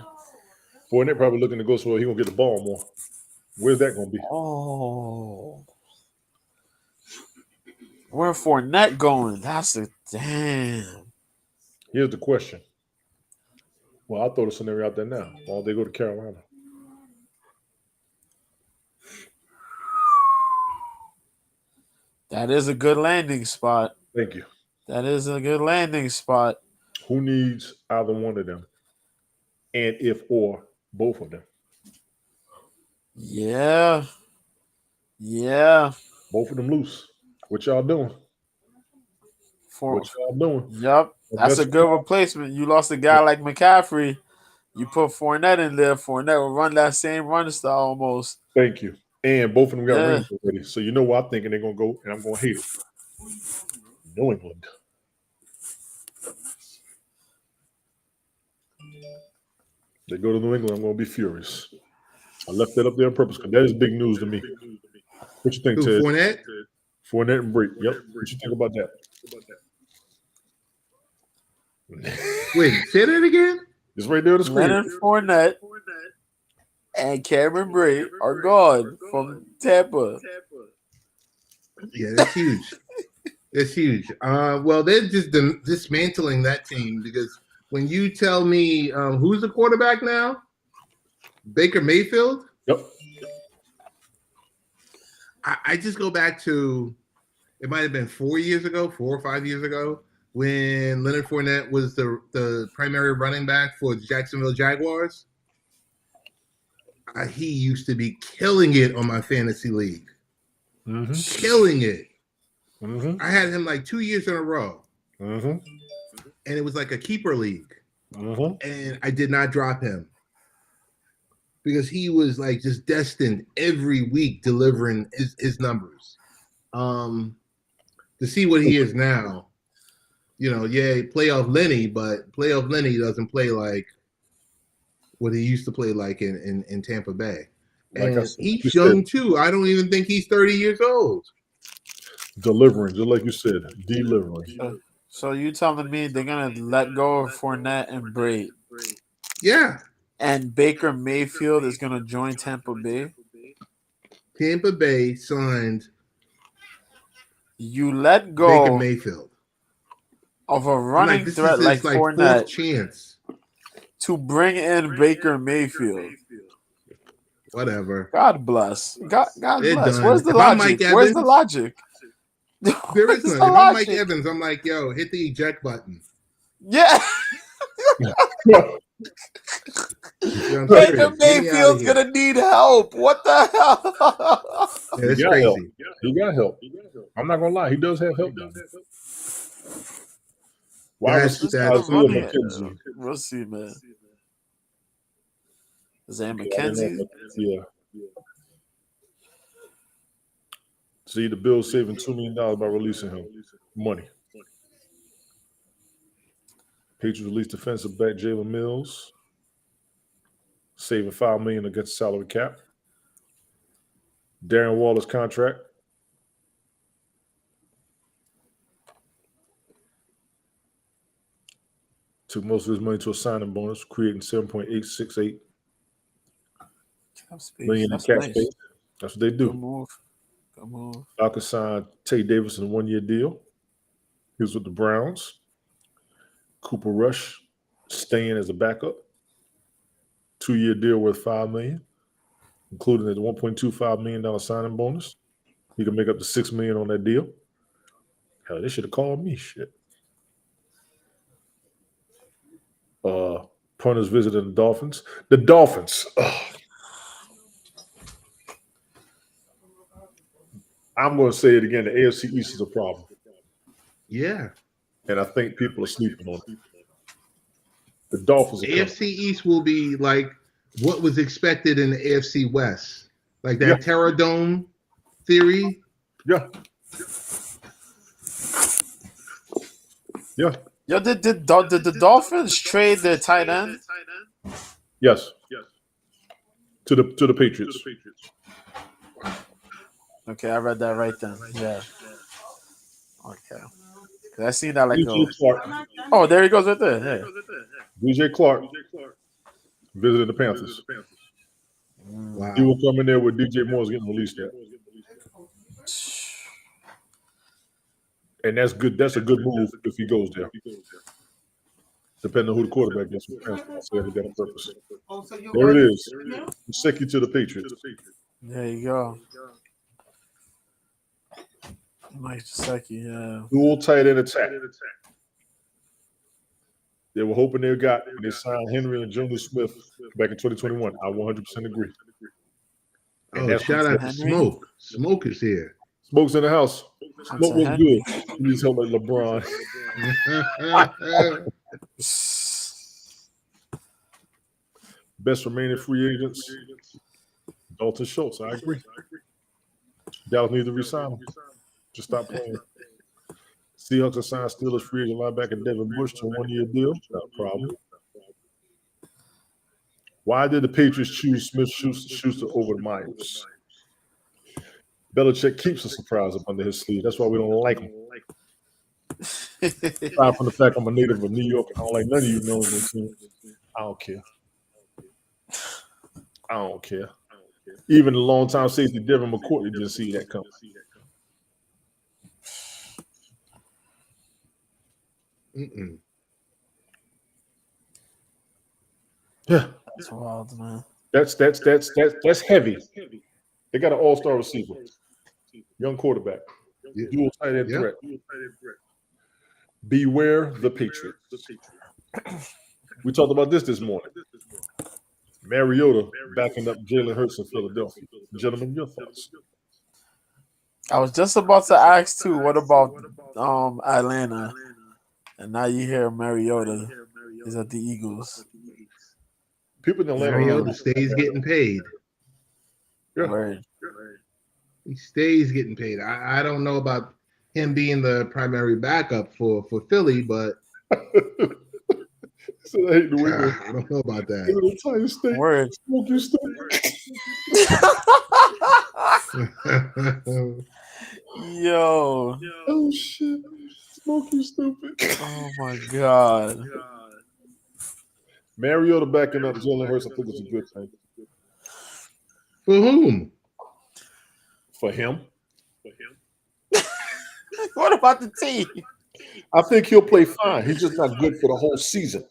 Fournette probably looking to go so he gonna get the ball more. Where's that gonna be? Oh. Where Fournette going? That's a damn. Here's the question. Well, I'll throw the scenario out there now. Why don't they go to Carolina? That is a good landing spot. Thank you. That is a good landing spot. Who needs either one of them? And if or both of them? Yeah. Yeah. Both of them loose. What y'all doing? For, What y'all doing? yep. That's a good replacement. You lost a guy like McCaffrey. You put Fournette in there. Fournette will run that same run style almost. Thank you. And both of them got Yeah. rings already. So you know what I'm thinking they're going to go, and I'm going to hate it. New England. They go to New England, I'm going to be furious. I left that up there on purpose because that is big news to me. What you think, Ted? Fournette? Fournette and Brady. Yep. What you think about that? Wait, say that again? It's right there on the screen. Leonard Fournette and Cameron Brate are gone from Tampa. Yeah, that's huge. That's huge. Well, they're just dismantling that team because when you tell me who's the quarterback now, Baker Mayfield. Yep. I just go back to it might have been 4 or 5 years ago, when Leonard Fournette was the primary running back for the Jacksonville Jaguars. He used to be killing it on my fantasy league. Mm-hmm. Killing it. Mm-hmm. I had him like 2 years in a row. Mm-hmm. And it was like a keeper league. Mm-hmm. And I did not drop him because he was like just destined every week delivering his numbers. To see what he is now, playoff Lenny, but playoff Lenny doesn't play like what he used to play like in Tampa Bay. Like and said, he's young too. I don't even think he's 30 years old. Delivering, just like you said, delivering. So you telling me they're gonna let go of Fournette and Brate? Yeah. And Baker Mayfield is gonna join Tampa Bay? Tampa Bay signed You let go Baker Mayfield of a running this threat is like his, Fournette fourth chance. to bring in Baker Mayfield. Whatever. God bless. God bless. Done. Where's the If I'm logic? Mike Where's the Evans- logic? There is Where's none. the If I'm Mike logic? Evans, I'm like, yo, hit the eject button. Yeah. You know what I'm Baker saying? Get me outta Mayfield's here. gonna need help. What the hell? Yeah, it's He got help. crazy. He got help. I'm not gonna lie, he does have help now. Why That's- was that's Isaiah funny. McKenzie? We'll see, man. Isaiah Yeah, I McKenzie? don't know. Yeah. See, the Bills saving $2 million by releasing him. Money. Patriots released defensive back Jalen Mills, saving $5 million against the salary cap. Darren Waller's contract. Took most of his money to a signing bonus, creating $7.868 million in cap space. That's what they do. Good move. Good move. Falcons signed Tay Davis in a 1-year deal. He was with the Browns. Cooper Rush staying as a backup. 2-year deal worth $5 million, including a $1.25 million signing bonus. He can make up to $6 million on that deal. Hell, they should have called me. Shit. Punters visited the Dolphins. The Dolphins. I'm going to say it again. The AFC East is a problem. Yeah. And I think people are sleeping on it. The Dolphins are AFC East will be like what was expected in the AFC West. Like that Terror Dome theory. Yeah. Yeah. Yo, did the Dolphins trade their tight end? Yes. To the Patriots. Okay, I read that right then. Yeah. Okay. I seen that like DJ Clark. Oh, there he goes right there. Yeah. DJ Clark visited the Panthers. Wow. He will come in there with DJ Moore's getting released at. And that's good. That's a good move if he goes there. Depending on who the quarterback is. I'll say that on purpose. There it is. Second to the Patriots. There you go. Mike Gesicki, yeah. Dual tight end attack. They were hoping they got when they signed Henry and Jonas Smith back in 2021. I 100% agree. Oh, shout out to Smoke. Smoke is here. Smoke's in the house. Smoke was good. He needs help like LeBron. Best remaining free agents. Dalton Schultz. I agree. Dallas needs to resign him. Just stop playing. Seahawks assigned Steelers free agent linebacker Devin Bush to a 1-year deal. Not a problem. Why did the Patriots choose Smith-Schuster over the Myers? Belichick keeps a surprise up under his sleeve. That's why we don't like him. Aside from the fact I'm a native of New York and I don't like none of you know teams. I don't care. I don't care. Even the longtime safety Devin McCourty didn't see that coming. Mm-mm. Yeah, that's wild, man. That's heavy. They got an all-star receiver, young quarterback, dual tight end threat. Beware the Patriots. We talked about this morning. Mariota backing up Jalen Hurts in Philadelphia. Gentlemen, your thoughts? I was just about to ask too. What about Atlanta? And now you hear Mariota is at the Eagles. People in Atlanta. Mariota stays getting paid. Yeah. Word. He stays getting paid. I don't know about him being the primary backup for Philly, but so I hate the window. I don't know about that. Word. Smoking stupid. Yo. Oh shit. Smoking stupid. Oh my god. Mariota backing up Jalen Hurts, I think it's a good thing. For whom? For him. What about the team? I think he'll play fine. He's just not good for the whole season.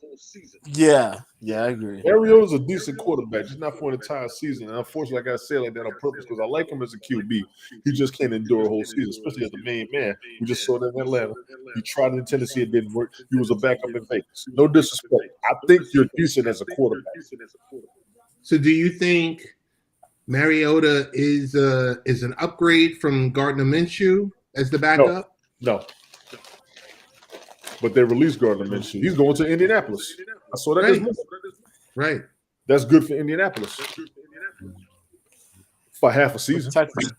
Yeah, I agree. Mariota's a decent quarterback, just not for an entire season. And unfortunately, I got to say it like that on purpose because I like him as a QB. He just can't endure a whole season, especially as the main man. We just saw that in Atlanta. He tried it in Tennessee, it didn't work. He was a backup in Vegas. No disrespect. I think you're decent as a quarterback. So do you think Mariota is an upgrade from Gardner Minshew as the backup? No. But they released Gardner Minshew. He's going to Indianapolis. I saw that this morning. Right. That's good for Indianapolis. For half a season. Protect him.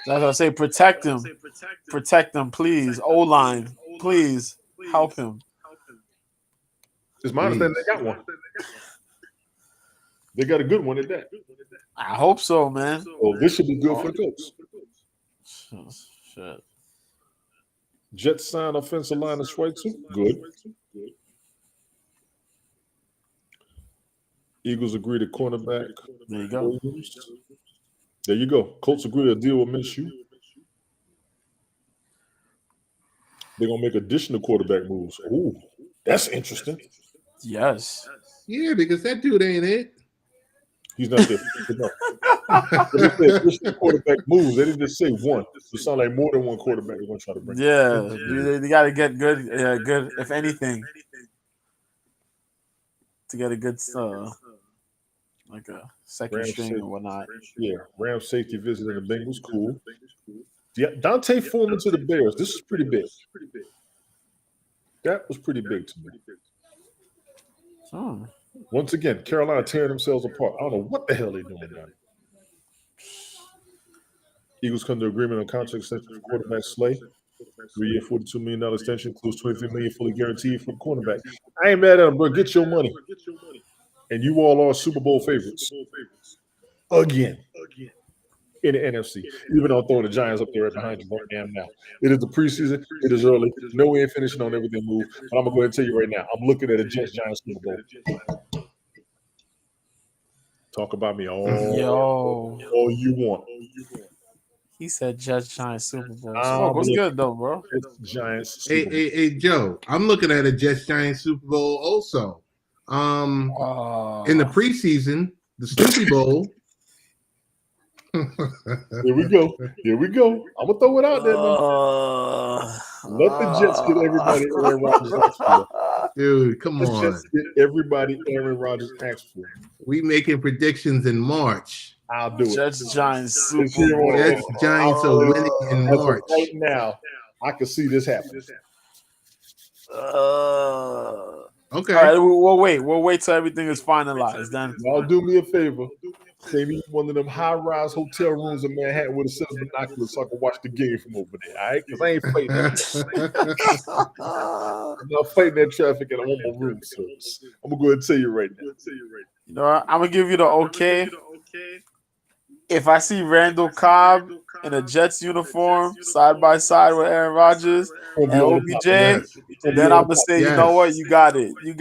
That's what I say. Protect him. Protect him, please. O-line, please help him. It's my understanding they got one. They got a good one at that. I hope so, man. Well, this should be good for the Colts. Shit. Jets sign offensive line of Schweitzer. Good. Eagles agree to cornerback. There you go. Williams. There you go. Colts agree to deal with Minshew. They're going to make additional quarterback moves. Ooh, that's interesting. Yes. Yeah, because that dude ain't it. He's not there. No. They said additional quarterback moves. They didn't just say one. It sounds like more than one quarterback they're going to try to bring. Yeah, they got to get good, good, if anything, to get a good, like a second string or whatnot. Yeah, Rams safety visiting the Bengals. Cool. Yeah, Dante Foreman to the Bears. This is pretty big. That was pretty big to me. Oh. Once again, Carolina tearing themselves apart. I don't know what the hell they're doing down. Eagles come to agreement on contract extension for quarterback Slay. 3-year, $42 million extension, includes $23 million fully guaranteed for the cornerback. I ain't mad at them, bro. Get your money. And you all are Super Bowl favorites. Again. In the NFC. Even though I'm throwing the Giants up there right behind you right damn now. It is the preseason. It is early. No way in finishing on everything move. But I'm going to go ahead and tell you right now. I'm looking at a Jets-Giants Super Bowl. Talk about me all you want. He said Jets-Giants Super Bowl. What's good, though, bro? It's Giants Super Bowl. Hey, Joe, I'm looking at a Jets-Giants Super Bowl also. In the preseason, the Snoopy Bowl. Here we go. I'm gonna throw it out there. Let the Jets get everybody Aaron Rodgers asked for. Dude, come on. Jets get everybody Aaron Rodgers asked for. We making predictions in March. I'll do it. Jets-Giants Super Bowl. Jets-Giants are winning in March. Right now, I can see this happening. Okay. All right, we'll wait till everything is finalized. Then y'all do me a favor. Save me one of them high-rise hotel rooms in Manhattan with a set of binoculars so I can watch the game from over there. All right, because I ain't fighting that. I'm not fighting that traffic, and I want my room service. I'm gonna go ahead and tell you right now. You know, I'm gonna give you the okay. If I see Randall Cobb in a Jets uniform side by side with Aaron Rodgers and OBJ, then I'm gonna say, you know what, you got it. It's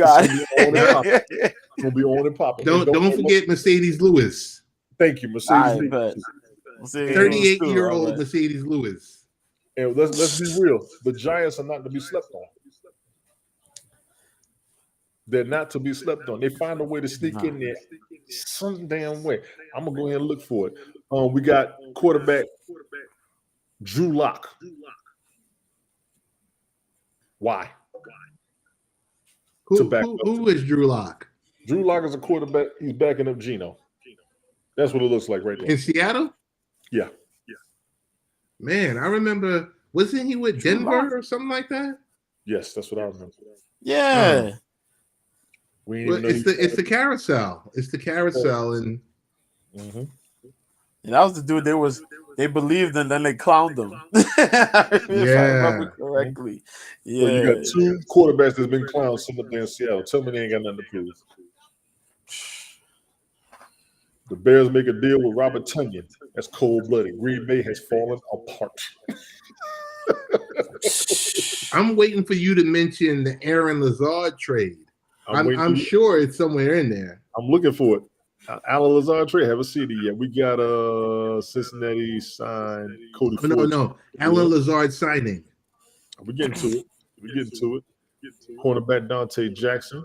gonna be on and popping. Don't forget Mercedes Lewis. Thank you, Mercedes Lewis. 38-year-old Mercedes Lewis. And let's be real. The Giants are not to be slept on. They're not to be slept on. They find a way to sneak in there some damn way. I'm gonna go ahead and look for it. We got quarterback Drew Lock. Why? Who is Drew Lock? Drew Lock is a quarterback. He's backing up Geno. That's what it looks like right there. In Seattle? Yeah. Man, I remember, wasn't he with Denver or something like that? Yes, that's what I remember. Yeah. It's the carousel. It's the carousel, and and that was the dude they believed and then they clowned him. If I remember correctly. Yeah. So you got two quarterbacks that's been clowned sitting up there in Seattle. Tell me they ain't got nothing to prove. The Bears make a deal with Robert Tonyan. That's cold-blooded. Green Bay has fallen apart. I'm waiting for you to mention the Aaron Lazard trade. I'm sure it's somewhere in there. I'm looking for it. Alan Lazard trade. Haven't seen it yet. We got Cincinnati signed Cody Ford. No. Alan Lazard signing. We're getting to it. Cornerback Dante Jackson.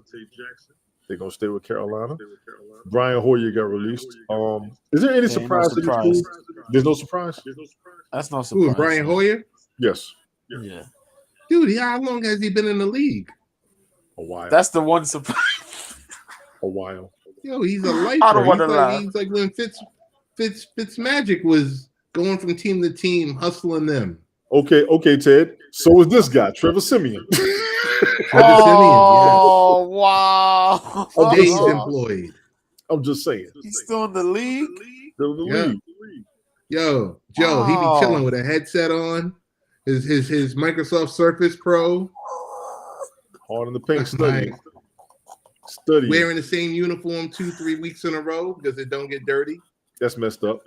They're gonna stay with Carolina. Brian Hoyer got released. Is there any surprise? There's no surprise. That's no surprise. Who, Brian Hoyer? Yes. Yeah. Dude, how long has he been in the league? A while. That's the one surprise. A while. Yo, he's a lifer. I don't want to lie. He's like when Fitzmagic was going from team to team, hustling them. Okay, Ted. So is this guy, Trevor Siemian. Oh, wow. Days employed. I'm just saying. He's still in the league? Still in the league. Yo, Joe, he be chilling with a headset on, his Microsoft Surface Pro. Hard in the paint study. Studying. Wearing the same uniform 2-3 weeks in a row because it don't get dirty. That's messed up.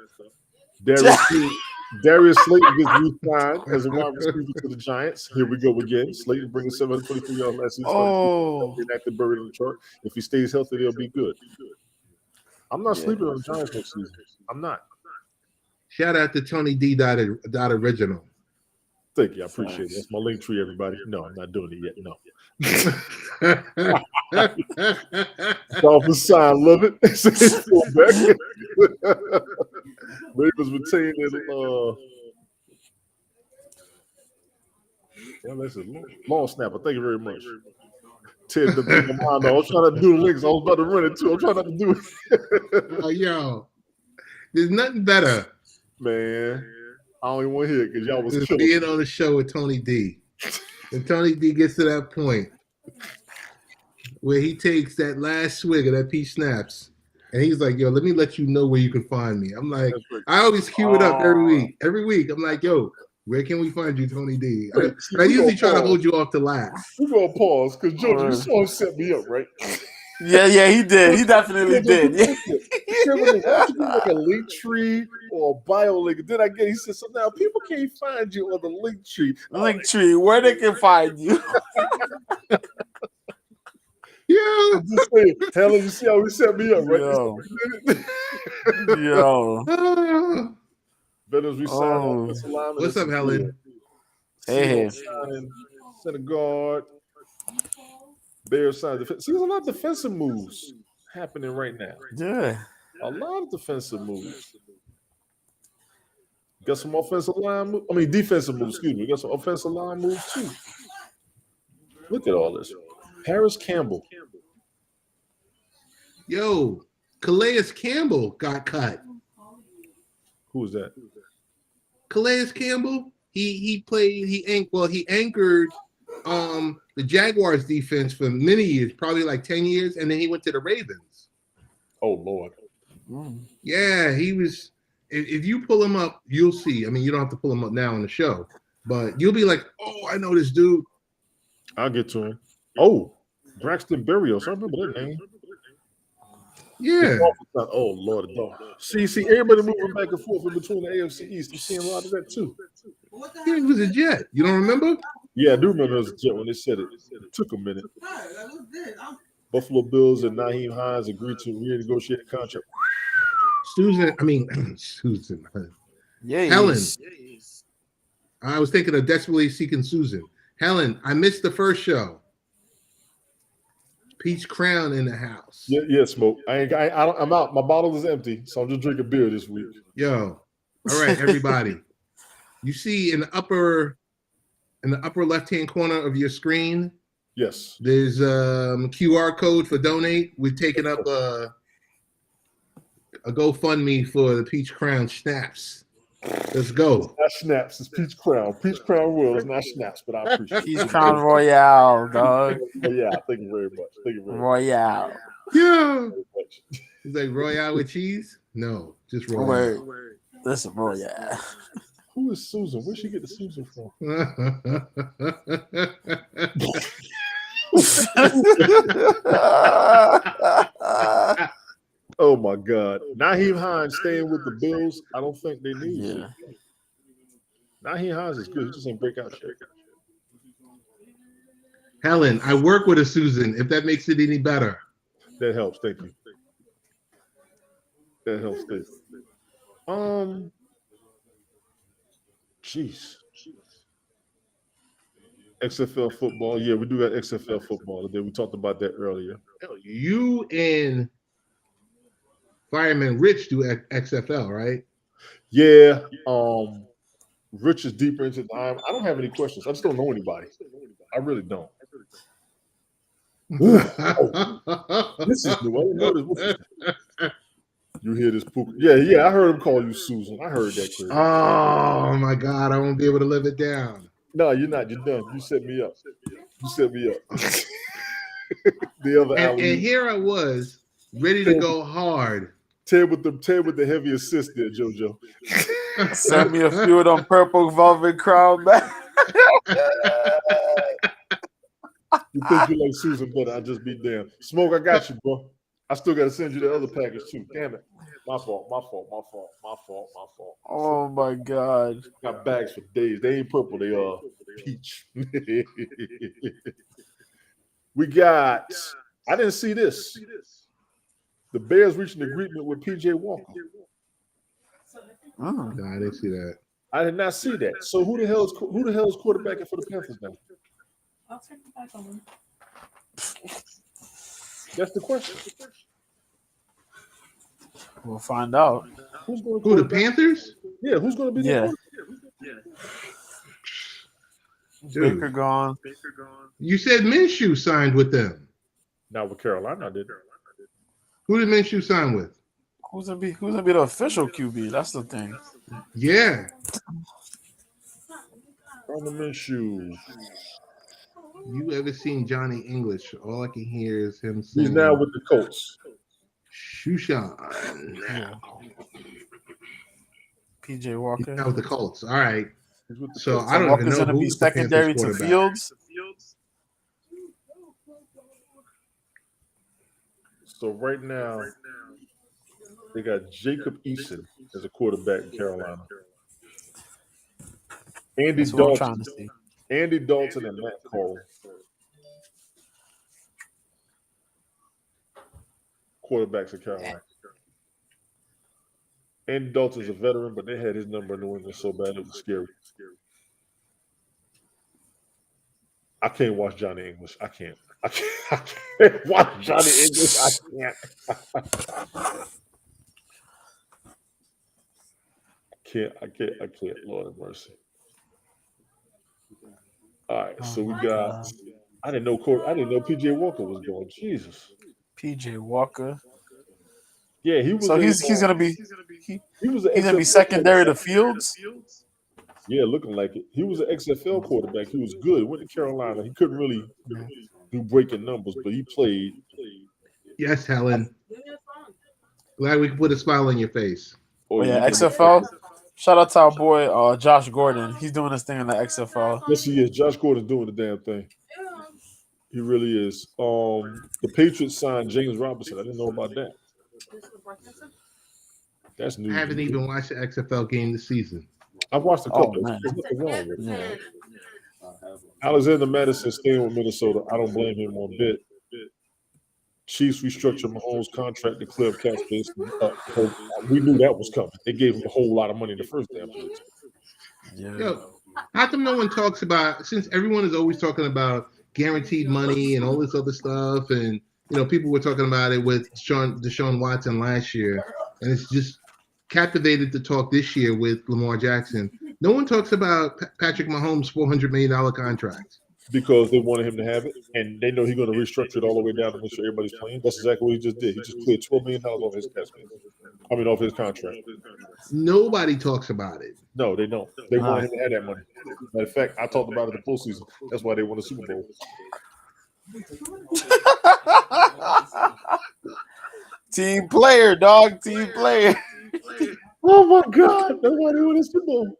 Darius Slayton gets re-signed as a wide receiver to the Giants. Here we go again. Slayton brings 723 yards last season. Inactive buried in the chart. If he stays healthy, they'll be good. I'm not sleeping on the Giants next season. I'm not. Shout out to Tony D. Dot Original. Thank you. I appreciate it. That's my link tree, everybody. No, I'm not doing it yet. No. Dolphins sign, love it. Ravens retaining that's a long snapper. Thank you very much. Ted, I was trying to do the links. I was about to run it too. I'm trying not to do it. Yo, there's nothing better. Man, I don't even want to hear it because y'all was just being on the show with Tony D. And Tony D gets to that point where he takes that last swig of that peach snaps and he's like, yo, let me let you know where you can find me. I'm like, I always cue it up every week. Every week, I'm like, yo, where can we find you, Tony D? I usually try to hold you off to last. We're going to pause because, George, you saw him set me up, right? Yeah, he did. He definitely did. Like a link tree or a bio link. Then he said, so now people can't find you on the link tree. Link tree, where they can find you. Yeah. Just saying, Helen, you see how he set me up, right? Yo. Veterans resign. What's up, Helen? Hey. Center guard. Bears sign. See, there's a lot of defensive moves happening right now. Yeah. A lot of defensive moves. Got some offensive line moves. I mean, defensive moves, excuse me. Got some offensive line moves, too. Look at all this. Paris Campbell. Yo, Calais Campbell got cut. Who was that? Calais Campbell. He anchored the Jaguars defense for many years, probably like 10 years, and then he went to the Ravens. Oh, Lord. Yeah, he was. If you pull him up, you'll see. I mean, you don't have to pull him up now on the show, but you'll be like, oh, I know this dude. I'll get to him. Oh, Braxton Berrios. I remember that name. Yeah. Oh, Lord. See, everybody moving back and forth in between the AFC East. You're seeing a lot of that, too. Yeah, he was a Jet. You don't remember? Yeah, I do remember it was a Jet when they said it. It took a minute. Buffalo Bills and Naheem Hines agreed to renegotiate the contract. Susan. Yeah. Helen. I was thinking of Desperately Seeking Susan. Helen, I missed the first show. Peach Crown in the house. Yeah, Smoke. I'm out. My bottle is empty, so I'm just drinking beer this week. Yo, all right, everybody. You see in the upper left-hand corner of your screen. Yes. There's QR code for donate. We've taken up a GoFundMe for the Peach Crown Snaps. Let's go. It's not Snaps. It's Peach Crown. Peach Crown Royal. It's not Snaps, but I appreciate it. Peach Crown Royale, dog. Yeah, thank you very much. Thank you very much. Royale. Yeah. It's like Royale with cheese? No, just Royale. Wait. Listen, Royale. Who is Susan? Where'd she get the Susan from? Oh my God. Naheem Hines staying with the Bills. I don't think they need him. Naheem Hines is good. He just ain't breakout shit. Helen, I work with a Susan, if that makes it any better. That helps. Thank you. That helps. Thank you. Jeez. XFL football. Yeah, we do got XFL football today. We talked about that earlier. You and Fireman Rich do XFL, right? Yeah. Rich is deeper into time. I don't have any questions. I just don't know anybody. I really don't. This is new. I didn't know this. You hear this poop? Yeah. I heard him call you Susan. I heard that. Crazy. Oh my God! I won't be able to live it down. No, you're not. You're done. You set me up. The other and here I was ready to go hard. Ted with the heavy assist there, JoJo. Send me a few of them purple velvet crown back. You think you like Susan better? I just be damn. Smoke, I got you, bro. I still got to send you the other package too. Damn it. My fault. Oh my God. Got bags for days. They ain't purple. They are peach. We got. I didn't see this. The Bears reached an agreement with PJ Walker. Oh. No, I didn't see that. I did not see that. So who the hell is quarterbacking for the Panthers now? I'll check it back on. That's the question. We'll find out. Who's going Who, the Panthers? Yeah, who's going to be Yeah. Dude. Baker gone. You said Minshew signed with them. Not with Carolina, I did. Who did Minshew sign with? Who's gonna be the official QB? That's the thing. Yeah. Gardner Minshew. You ever seen Johnny English? All I can hear is him He's saying, now with the Colts. Shushan. PJ He's Walker. now with the Colts. All right. He's with the So Colts. I don't even Walker's know gonna be who's the Panthers secondary to quarterback. Fields. So right now, they got Jacob Eason as a quarterback in Carolina. Andy That's what I'm trying Dalton. to see. Andy Dalton and Matt Cole. Quarterbacks in Carolina. Andy Dalton's a veteran, but they had his number in New England so bad it was scary. I can't watch Johnny English. I can't watch Johnny English. I can't. Lord have mercy. All right, so we got. I didn't know PJ Walker was going. Jesus. PJ Walker. Yeah, he was. So he's gonna be he's gonna be secondary to Fields. Yeah, looking like it. He was an XFL quarterback. He was good. Went to Carolina. He couldn't really do breaking numbers, but he played. Yes, Helen. Glad we could put a smile on your face. Oh yeah, XFL. Shout out to our boy Josh Gordon. He's doing his thing in the XFL. Yes, he is. Josh Gordon's doing the damn thing. He really is. The Patriots signed James Robinson. I didn't know about that. That's new. I haven't even watched the XFL game this season. I've watched a couple. Man. There's nothing wrong with it. Yeah. Alexander Madison staying with Minnesota. I don't blame him one bit. Chiefs restructured Mahomes' contract to clear up cap space. We knew that was coming. They gave him a whole lot of money in the first damn place. Yeah. Yo, how come no one talks about, since everyone is always talking about guaranteed money and all this other stuff, and people were talking about it with Deshaun Watson last year, and it's just captivated to talk this year with Lamar Jackson. No one talks about Patrick Mahomes' $400 million contract. Because they wanted him to have it, and they know he's going to restructure it all the way down to make sure everybody's playing. That's exactly what he just did. He just cleared $12 million off his cap space. Off his contract. Nobody talks about it. No, they don't. They wanted him to have that money. Matter of fact, I talked about it in the postseason. That's why they won the Super Bowl. Team player, dog. Team player. Oh my God! That's why they won the Super Bowl.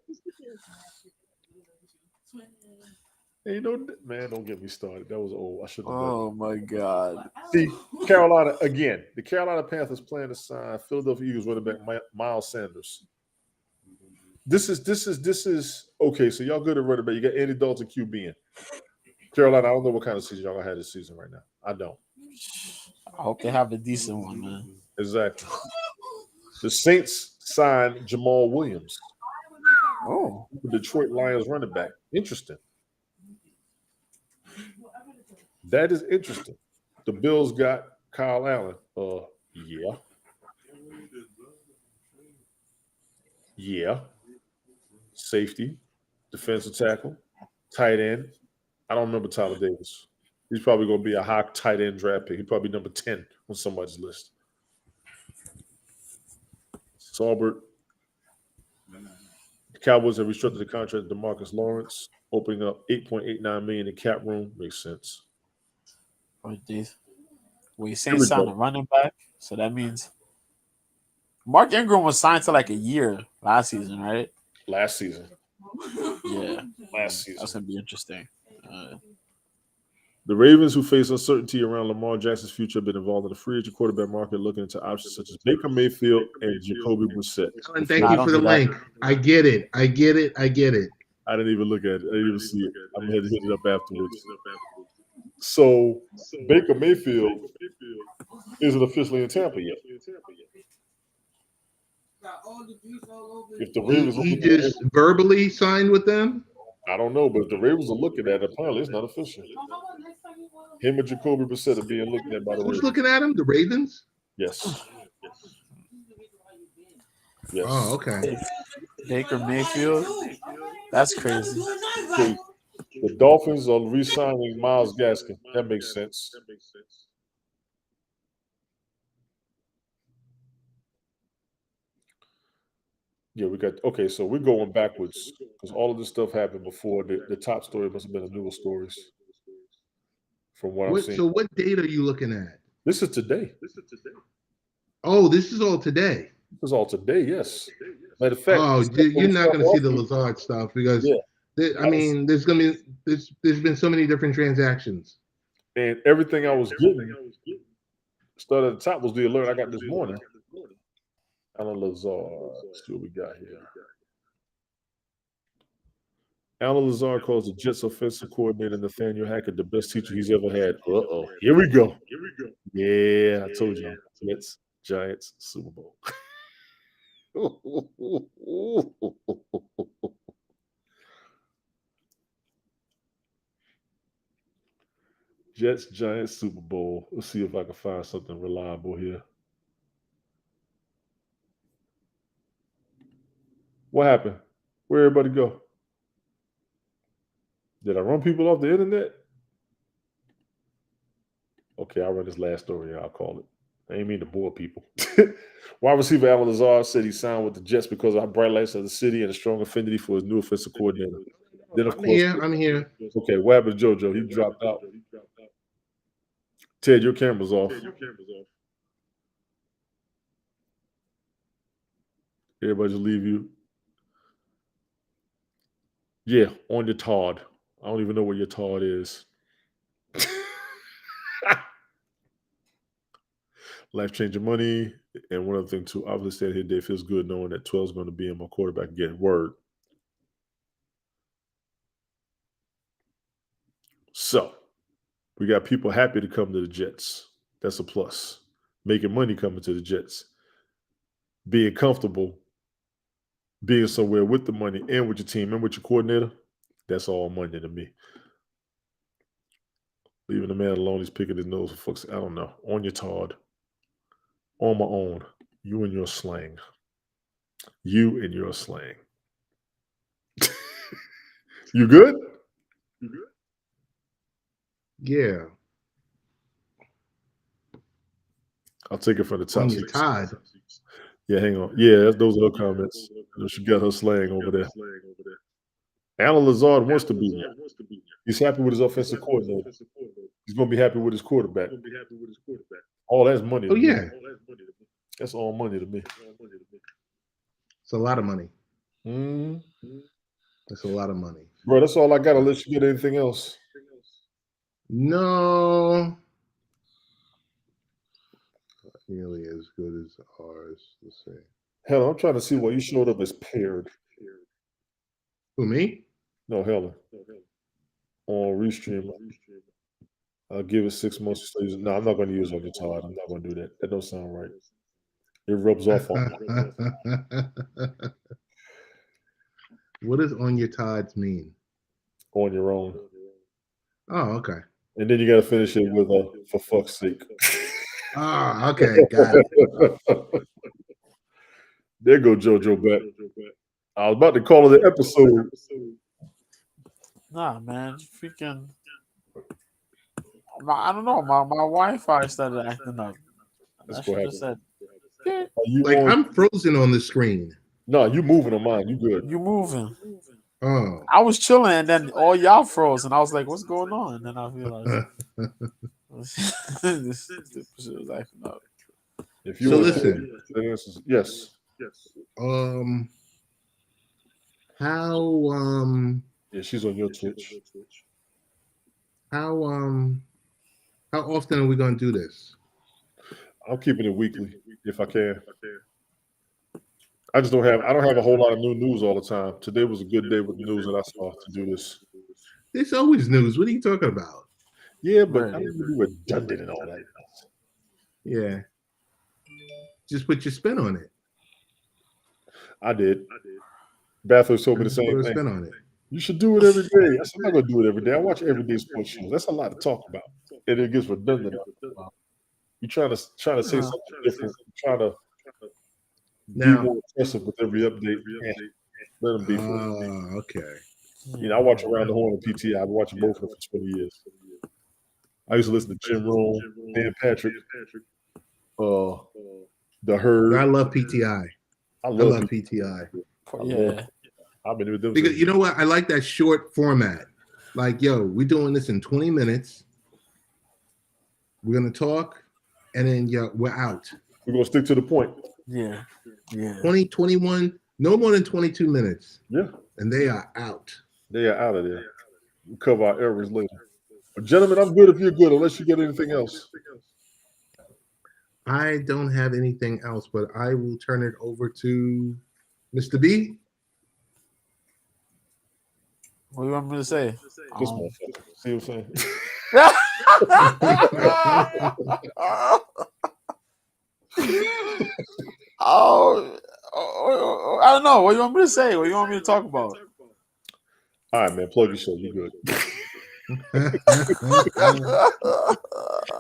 Ain't no man. Don't get me started. That was old. I should have. Oh my God. See, Carolina again. The Carolina Panthers plan to sign Philadelphia Eagles running back Miles Sanders. This is okay. So y'all good at running back. You got Andy Dalton QB in Carolina. I don't know what kind of season y'all had this season right now. I don't. I hope they have a decent one, man. Exactly. The Saints signed Jamal Williams. Oh, The Detroit Lions running back. Interesting. That is interesting. The Bills got Kyle Allen. Yeah. Yeah. Safety, defensive tackle, tight end. I don't remember Tyler Davis. He's probably going to be a high tight end draft pick. He's probably number 10 on somebody's list. Saubert. The Cowboys have restructured the contract to DeMarcus Lawrence, opening up $8.89 million in cap room. Makes sense. Well, you saying signed a running back, so that means Mark Ingram was signed to like a year last season, right? Last season. Yeah, Last season. that's gonna be interesting. The Ravens, who face uncertainty around Lamar Jackson's future, have been involved in the free agent quarterback market, looking into options such as Baker Mayfield and Jacoby Brissett. Alan, thank you for the link. I get it. I get it. I get it. I didn't even look at it. I didn't even see it. I'm going to hit it up afterwards. So Baker Mayfield isn't officially in Tampa yet. If the Ravens He just verbally signed with them? I don't know, but if the Ravens are looking at it, apparently it's not official. Him and Jacoby Brissett are being looked at by the Ravens. Who's looking at him? The Ravens? Yes. Oh, okay. Baker Mayfield. That's crazy. The Dolphins are re-signing Myles Gaskin. That makes sense. Yeah, we got okay. So we're going backwards because all of this stuff happened before the top story must have been the newer stories. From what I'm seeing. So what date are you looking at? This is today. Oh, this is all today. This is all today. Yes. Matter of fact. Oh, you're not going to see the Lazard stuff because I mean, there's been so many different transactions. And everything I was getting started at the top was the alert I got this morning. Alan Lazard. Let's see what we got here. Alan Lazard calls the Jets offensive coordinator Nathaniel Hackett the best teacher he's ever had. Uh-oh. Here we go. Yeah, I told you. Jets, Giants, Super Bowl. Jets, Giants, Super Bowl. Let's see if I can find something reliable here. What happened? Where'd everybody go? Did I run people off the internet? Okay, I'll run this last story. I'll call it. I ain't mean to bore people. Wide receiver Alan Lazard said he signed with the Jets because of the bright lights of the city and a strong affinity for his new offensive coordinator. Then, of course, I'm here. Okay, what happened to JoJo? He dropped out. Ted, your camera's off. Everybody just leave you. Yeah, on your Todd. I don't even know what your Todd is. Life-changing money. And one other thing, too, obviously, here Dave feels good knowing that 12 is going to be in my quarterback again. Word. So, we got people happy to come to the Jets. That's a plus. Making money coming to the Jets. Being comfortable. Being somewhere with the money and with your team and with your coordinator. That's all money to me. Leaving the man alone, he's picking his nose for folks. I don't know. On your Todd. On my own. You and your slang. You and your slang. You good? Yeah. I'll take it from the top. On your Todd. Yeah, hang on. Yeah, those are her comments. She got her slang over there. Alan Lazard wants to be there. He's happy with his offensive coordinator. He's going to be happy with his quarterback. All that's money. Oh, yeah. That's all money to me. It's a lot of money. Mm-hmm. That's a lot of money. Bro, that's all I got. Unless you get anything else. No. Not nearly as good as ours. Let's see. Helen, I'm trying to see why you showed up as paired. Who, me? No, Helen. On Restream. I'll give it 6 months. No, I'm not going to use on your Todd. I'm not going to do that. That don't sound right. It rubs off on me. What does on your Todds mean? On your own. Oh, okay. And then you got to finish it with for fuck's sake. Ah, okay. Got it. There go JoJo back. I was about to call it an episode. Nah, man. Freaking. I don't know. My Wi-Fi started acting up. I should have said. Like I'm frozen on the screen. No, you moving on mine. You good. You moving. Oh. I was chilling and then all y'all froze and I was like, what's going on? And then I realized this shit was acting up. If you so listen. Yes. How yeah, she's on your Twitch. How often are we gonna do this? I'm keeping it weekly if I can. I just I don't have a whole lot of new news all the time. Today was a good day with the news that I saw to do this. There's always news. What are you talking about? Yeah, but Right. I don't want to be redundant and all that. Yeah. Just put your spin on it. I did. Bathurst told me the Just put same a thing. spin on it. You should do it every day. I said, I'm not going to do it every day. I watch everyday sports shows. That's a lot to talk about. And it gets redundant. You're trying to say something different. You're trying to be Now, more impressive with every update. Let them be. okay. You know, I watch Around the Horn and PTI. I've been watching both of them for 20 years. I used to listen to Jim Rome, Dan Patrick, The Herd. I love PTI. I I love love PTI. PTI. Yeah. I've been with them. Because you know what? I like that short format. Like, yo, we're doing this in 20 minutes. We're gonna talk, and then we're out. We're gonna stick to the point. Yeah. Yeah. 20, 21, no more than 22 minutes. Yeah. And they are out. They are out of there. We'll cover our errors later. But gentlemen, I'm good if you're good, unless you get anything else. I don't have anything else, but I will turn it over to Mr. B. What do you want me to say? This motherfucker. See what I'm saying? I don't know. What do you want me to say? What do you want me to talk about? All right, man. Plug your show. You good?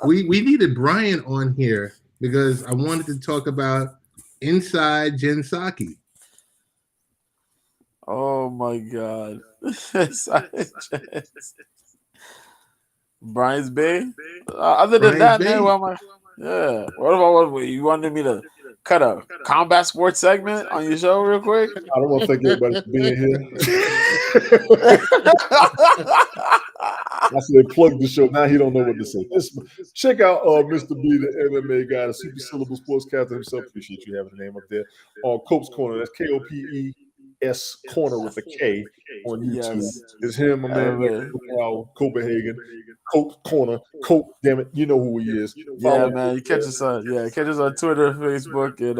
we needed Brian on here because I wanted to talk about Inside Jen Psaki. Oh my God. Brian's Bay. Other than Brian's that, man, Bay. what am I? Yeah. What about what you wanted me to cut a combat sports segment on your show real quick? I don't want to thank everybody for being here. I said plug the show. Now he don't know what to say. Check out Mr. B, the MMA guy, the super syllable sportscaster himself. Appreciate you having the name up there. On Cope's Corner. That's KOPES Corner with a K on YouTube. Yes. It's him, my man, Copenhagen. Cope Corner. Cope, damn it. You know who he is. Yeah, man. You catch us on Twitter, Facebook, and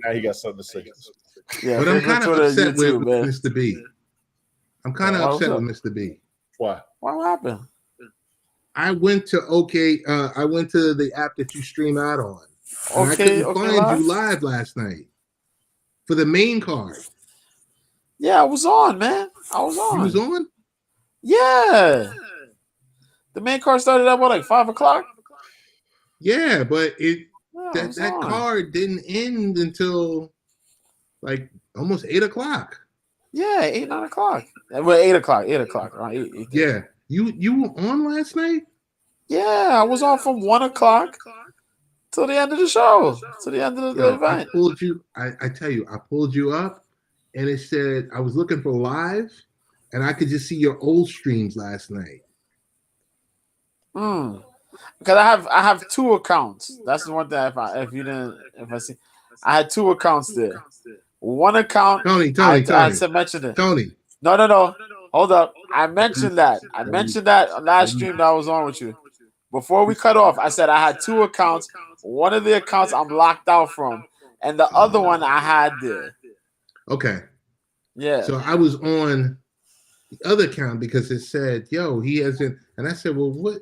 Now he got something to say. yeah. But I'm Facebook, kind of Twitter, upset YouTube, with man. Mr. B. I'm kind of upset with Mr. B. Why? What happened? I went to I went to the app that you stream out on. And I Okay, couldn't okay, find you live last night for the main card. Yeah, I was on, man. I was on. You was on? Yeah. The main card started at what, like 5 o'clock? Yeah, but Yeah, I was that on. card didn't end until like almost 8 o'clock. Yeah, 8, 9 o'clock. Well, 8 o'clock. 8 o'clock. Around 8. Yeah. You were on last night? Yeah, I was on from 1 o'clock till the end of the show. To the end of the Yo, I event. pulled you. I tell you, I pulled you up, and it said I was looking for live, and I could just see your old streams last night. Because I have 2 accounts. That's the one thing. If I see, I had 2 accounts there. One account. Tony. I said mentioned it. Tony. No. Hold up. I mentioned that. I mentioned that last stream that I was on with you. Before we cut off, I said I had 2 accounts. One of the accounts I'm locked out from, and the other one I had there. Okay. Yeah. So I was on the other account because it said, "Yo, he hasn't," and I said, "Well, what?"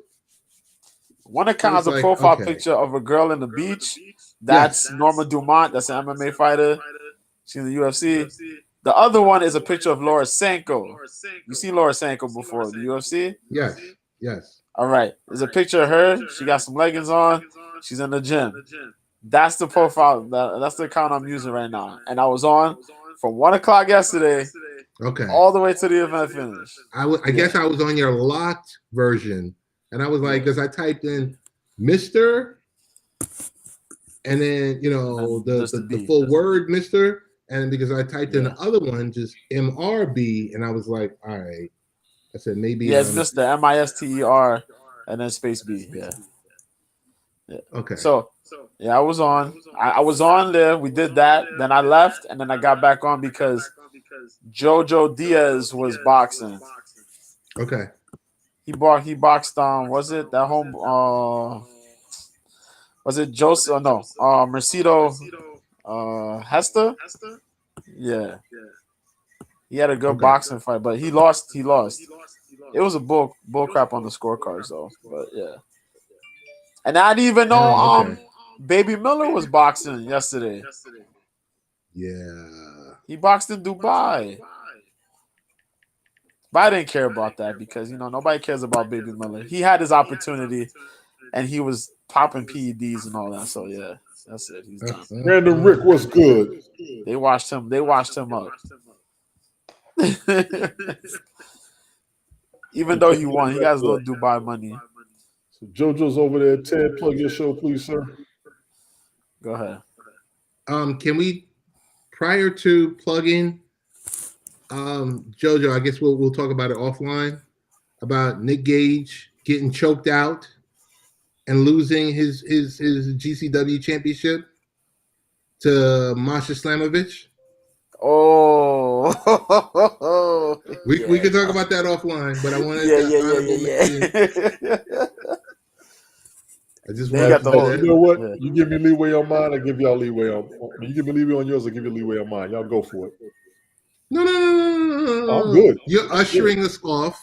One account has a like, profile okay. picture of a girl in the beach. That's Norma Dumont. That's an MMA fighter. She's in the UFC. The other one is a picture of Laura Sanko. You seen Laura Sanko before the UFC? Yes. All right. There's a picture of her. She got some leggings on. She's in the gym. That's the profile. That's the account I'm using right now. And I was on from 1 o'clock yesterday. Okay. All the way to the event finish. I guess I was on your locked version, and I was like, because I typed in Mr. and then the full word Mr. And because I typed in the other one, just MRB, and I was like, all right. I said maybe. Yes, Mr. MISTER and then space B. Yeah. Okay. So I was on. I was on there. We did that. Then I left, and then I got back on because Jojo Diaz was boxing. Okay. He boxed was it that home was it Joseph no Mercedo Hester? Yeah. He had a good Okay. boxing fight, but he lost. It was a bull crap on the scorecards though. But yeah. And I didn't even know Okay. Baby Miller was boxing yesterday. Yeah. He boxed in Dubai. But I didn't care about that because nobody cares about Baby Miller. He had his opportunity and he was popping PEDs and all that. So yeah, that's it. He's done. Brandon Rick was good. They washed him up. Even though he won, he got his little Dubai money. So JoJo's over there. Ted, plug your show, please, sir. Go ahead. Can we, prior to plugging, JoJo, I guess we'll talk about it offline, about Nick Gage getting choked out and losing his GCW championship to Masha Slamovich. Oh, We can talk about that offline, but I wanted I just They wanted got to the do whole- that. You know what? Yeah. You give me leeway on mine, I give y'all leeway on. You give me leeway on yours, I give you leeway on mine. Y'all go for it. No. I'm good. You're ushering us off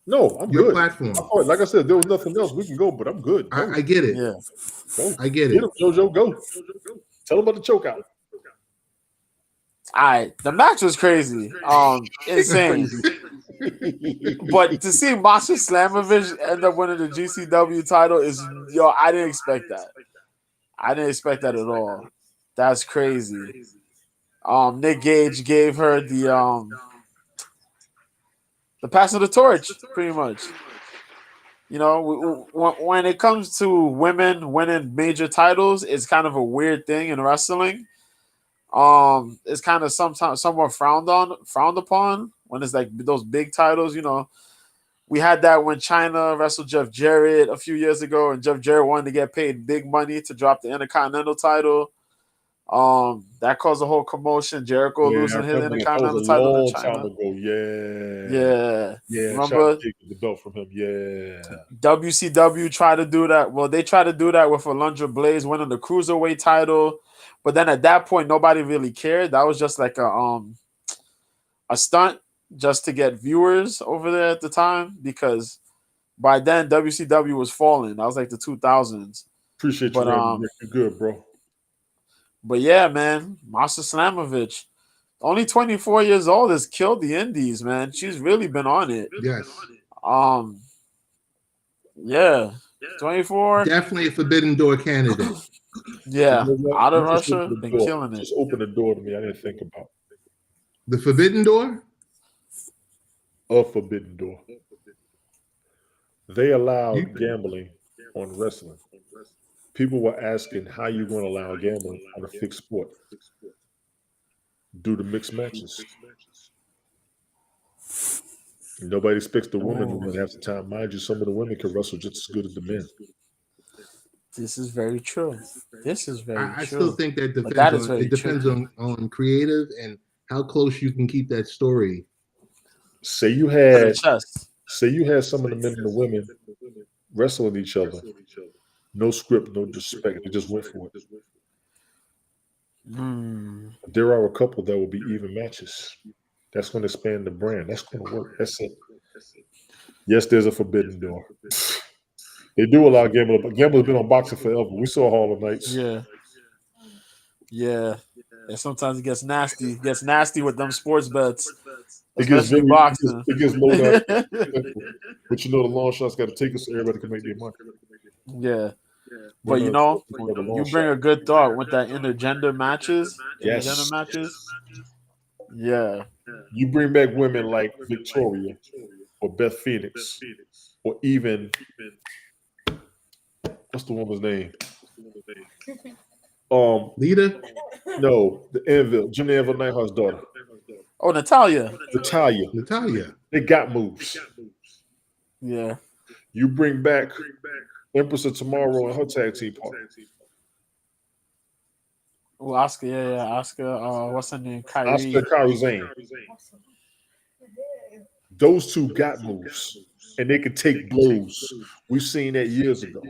No, I'm your good. platform. Like I said, there was nothing else. We can go, but I'm good. Go. I get it. Yeah. Go. I get Get it. him, JoJo. Go. Tell him about the choke out. All right, the match was crazy. Insane. But to see Masha Slamovich end up winning the GCW title I didn't expect that. I didn't expect that at all. That's crazy. Nick Gage gave her the pass of the torch, pretty much. When it comes to women winning major titles, it's kind of a weird thing in wrestling. It's kind of sometimes somewhat frowned upon when it's like those big titles. We had that when China wrestled Jeff Jarrett a few years ago, and Jeff Jarrett wanted to get paid big money to drop the Intercontinental title. That caused a whole commotion. Jericho losing his Intercontinental title to China. That was a long time ago. Yeah. Remember the belt from him? Yeah. WCW tried to do that. Well, they tried to do that with Alundra Blaze winning the Cruiserweight title, but then at that point, nobody really cared. That was just like a stunt just to get viewers over there at the time, because by then WCW was falling. That was like the 2000s. Appreciate you, Randy. You're good, bro. But yeah, man, Masha Slamovich, only 24 years old, has killed the indies, man. She's really been on it. Yes. Yeah. 24. Definitely a Forbidden Door candidate. Yeah. You know Out of Russia, been door. killing it. Just open the door to me. I didn't think about The Forbidden Door? a Forbidden Door. They allowed gambling on wrestling. People were asking how you going to allow gambling on a fixed sport due to mixed matches. Nobody expects the women to win half the time. Mind you, some of the women can wrestle just as good as the men. This is very true. This is very true. I still think that depends on creative and how close you can keep that story. Say you had some of the men and the women wrestling each other. No script, no disrespect. They just went for it. There are a couple that will be even matches. That's going to expand the brand. That's going to work. That's it. Yes, there's a Forbidden Door. They do allow gambling, but gambling's been on boxing forever. We saw Hall of Nights. Yeah. And sometimes it gets nasty. It gets nasty with them sports bets. It gets boxing. It gets low down. But the long shots got to take us so everybody can make their money. Yeah. But you bring a good thought with that intergender matches. Yeah. You bring back women like Victoria or Beth Phoenix or even what's the woman's name? Lita? No, the Anvil, Jimmy Anvil Neidhart's daughter. Oh, Natalia. They got moves. Yeah. You bring back Empress of Tomorrow and her tag team partner. Well, Oscar, Oscar, what's her name? Oscar Kairi Zane. Those two got moves. and they can take blows. We've seen that years ago.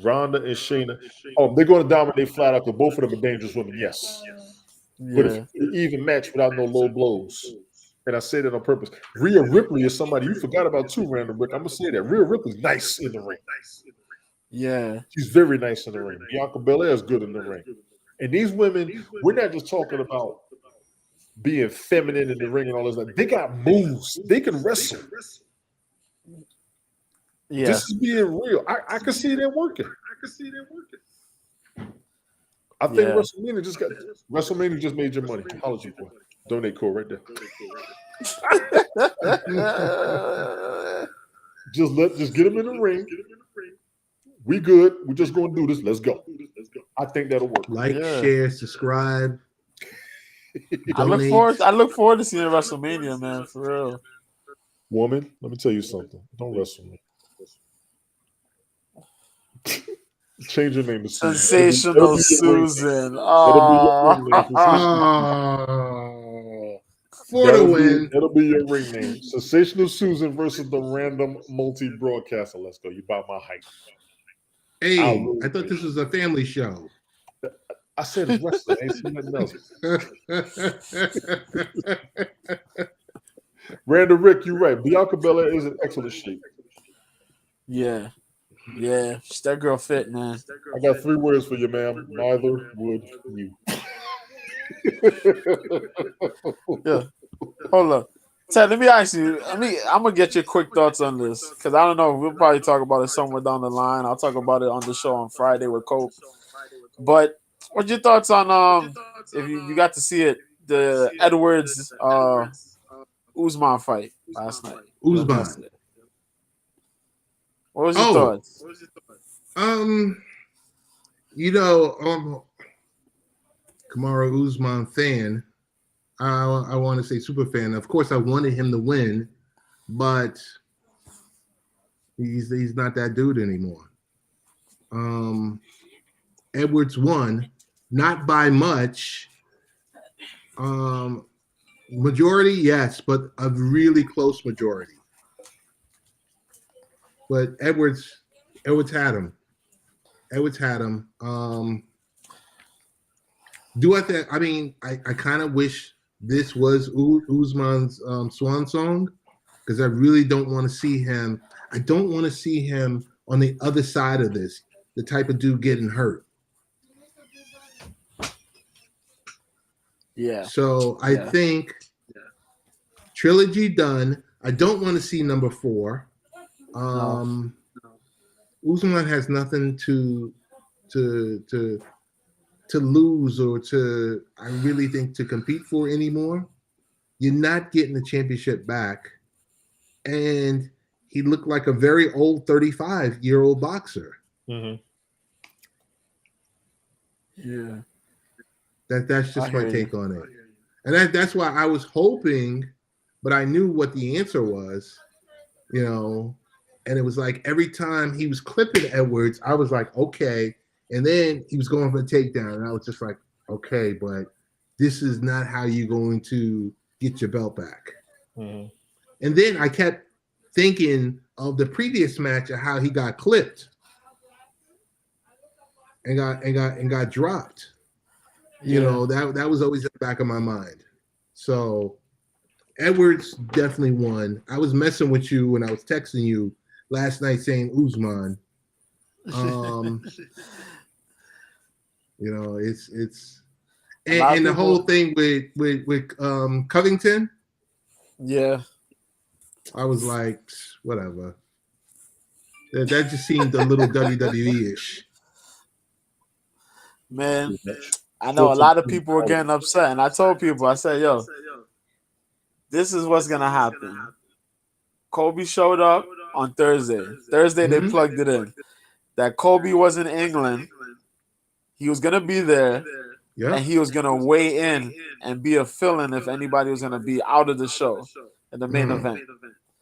Ronda and Shayna. Oh, they're going to dominate flat out because both of them are dangerous women. Yes. But if Yeah. you even match without no low blows, and I say that on purpose, Rhea Ripley is somebody you forgot about too, Randall Rick. I'm gonna say that Rhea Ripley's nice in the ring. Yeah. She's very nice in the ring. Bianca Belair is good in the ring. And these women, we're not just talking about being feminine in the ring and all this. Like, they got moves. They can wrestle. Yeah. This is being real. I can see that working. I think Yeah. WrestleMania just made your money. Apology, boy. Donate code right there. Just get them in the ring. We good. We're just gonna do this. Let's go. I think that'll work. Like, Yeah. share, subscribe. I look donate. forward to seeing WrestleMania, man, for real. Woman, let me tell you something. Don't wrestle me. Change your name to Susan. Sensational Susan. Oh. For the win. That'll be your ring name. Sensational Susan versus the random multi-broadcaster. Let's go. You bought my hype. Hey, I thought this was a family show. I said it's wrestling. I ain't seen nothing else. Randall Rick, you're right. Bianca Belair is in excellent shape. Yeah. Yeah. That girl fit, man. I got 3 words for you, ma'am. Neither would you. Yeah. Hold up. Ted, let me ask you. I'm gonna get your quick thoughts on this because I don't know. We'll probably talk about it somewhere down the line. I'll talk about it on the show on Friday with Cope. But what's your thoughts on if you got to see it, the Edwards Usman fight last night? Usman. What was your thoughts? Kamaru Usman fan. I want to say super fan. Of course, I wanted him to win, but he's not that dude anymore. Edwards won, not by much. Majority, yes, but a really close majority. But Edwards had him. Do I think? I mean, I kind of wish this was Usman's swan song because I really don't want to see him. I don't want to see him on the other side of this, the type of dude getting hurt. Yeah. So I think trilogy done. I don't want to see number 4. Usman has nothing to lose or to, I really think, to compete for anymore. You're not getting the championship back. And he looked like a very old 35-year-old boxer. Mm-hmm. Yeah. That's just my take on it. And that's why I was hoping, but I knew what the answer was, and it was like every time he was clipping Edwards, I was like, okay. And then he was going for a takedown, and I was just like, okay, but this is not how you're going to get your belt back. Mm-hmm. And then I kept thinking of the previous match of how he got clipped and got dropped. That was always in the back of my mind. So Edwards definitely won. I was messing with you when I was texting you last night saying Usman. It's and the whole thing with Covington. Yeah. I was like, whatever. That just seemed a little WWE-ish. Man, I know a lot of people were getting upset, and I told people, I said, yo, this is what's going to happen. Kobe showed up on Thursday. They plugged it in. That Kobe was in England. He was going to be there, and he was going to weigh in and be a fill-in if anybody was going to be out of the show in the main event.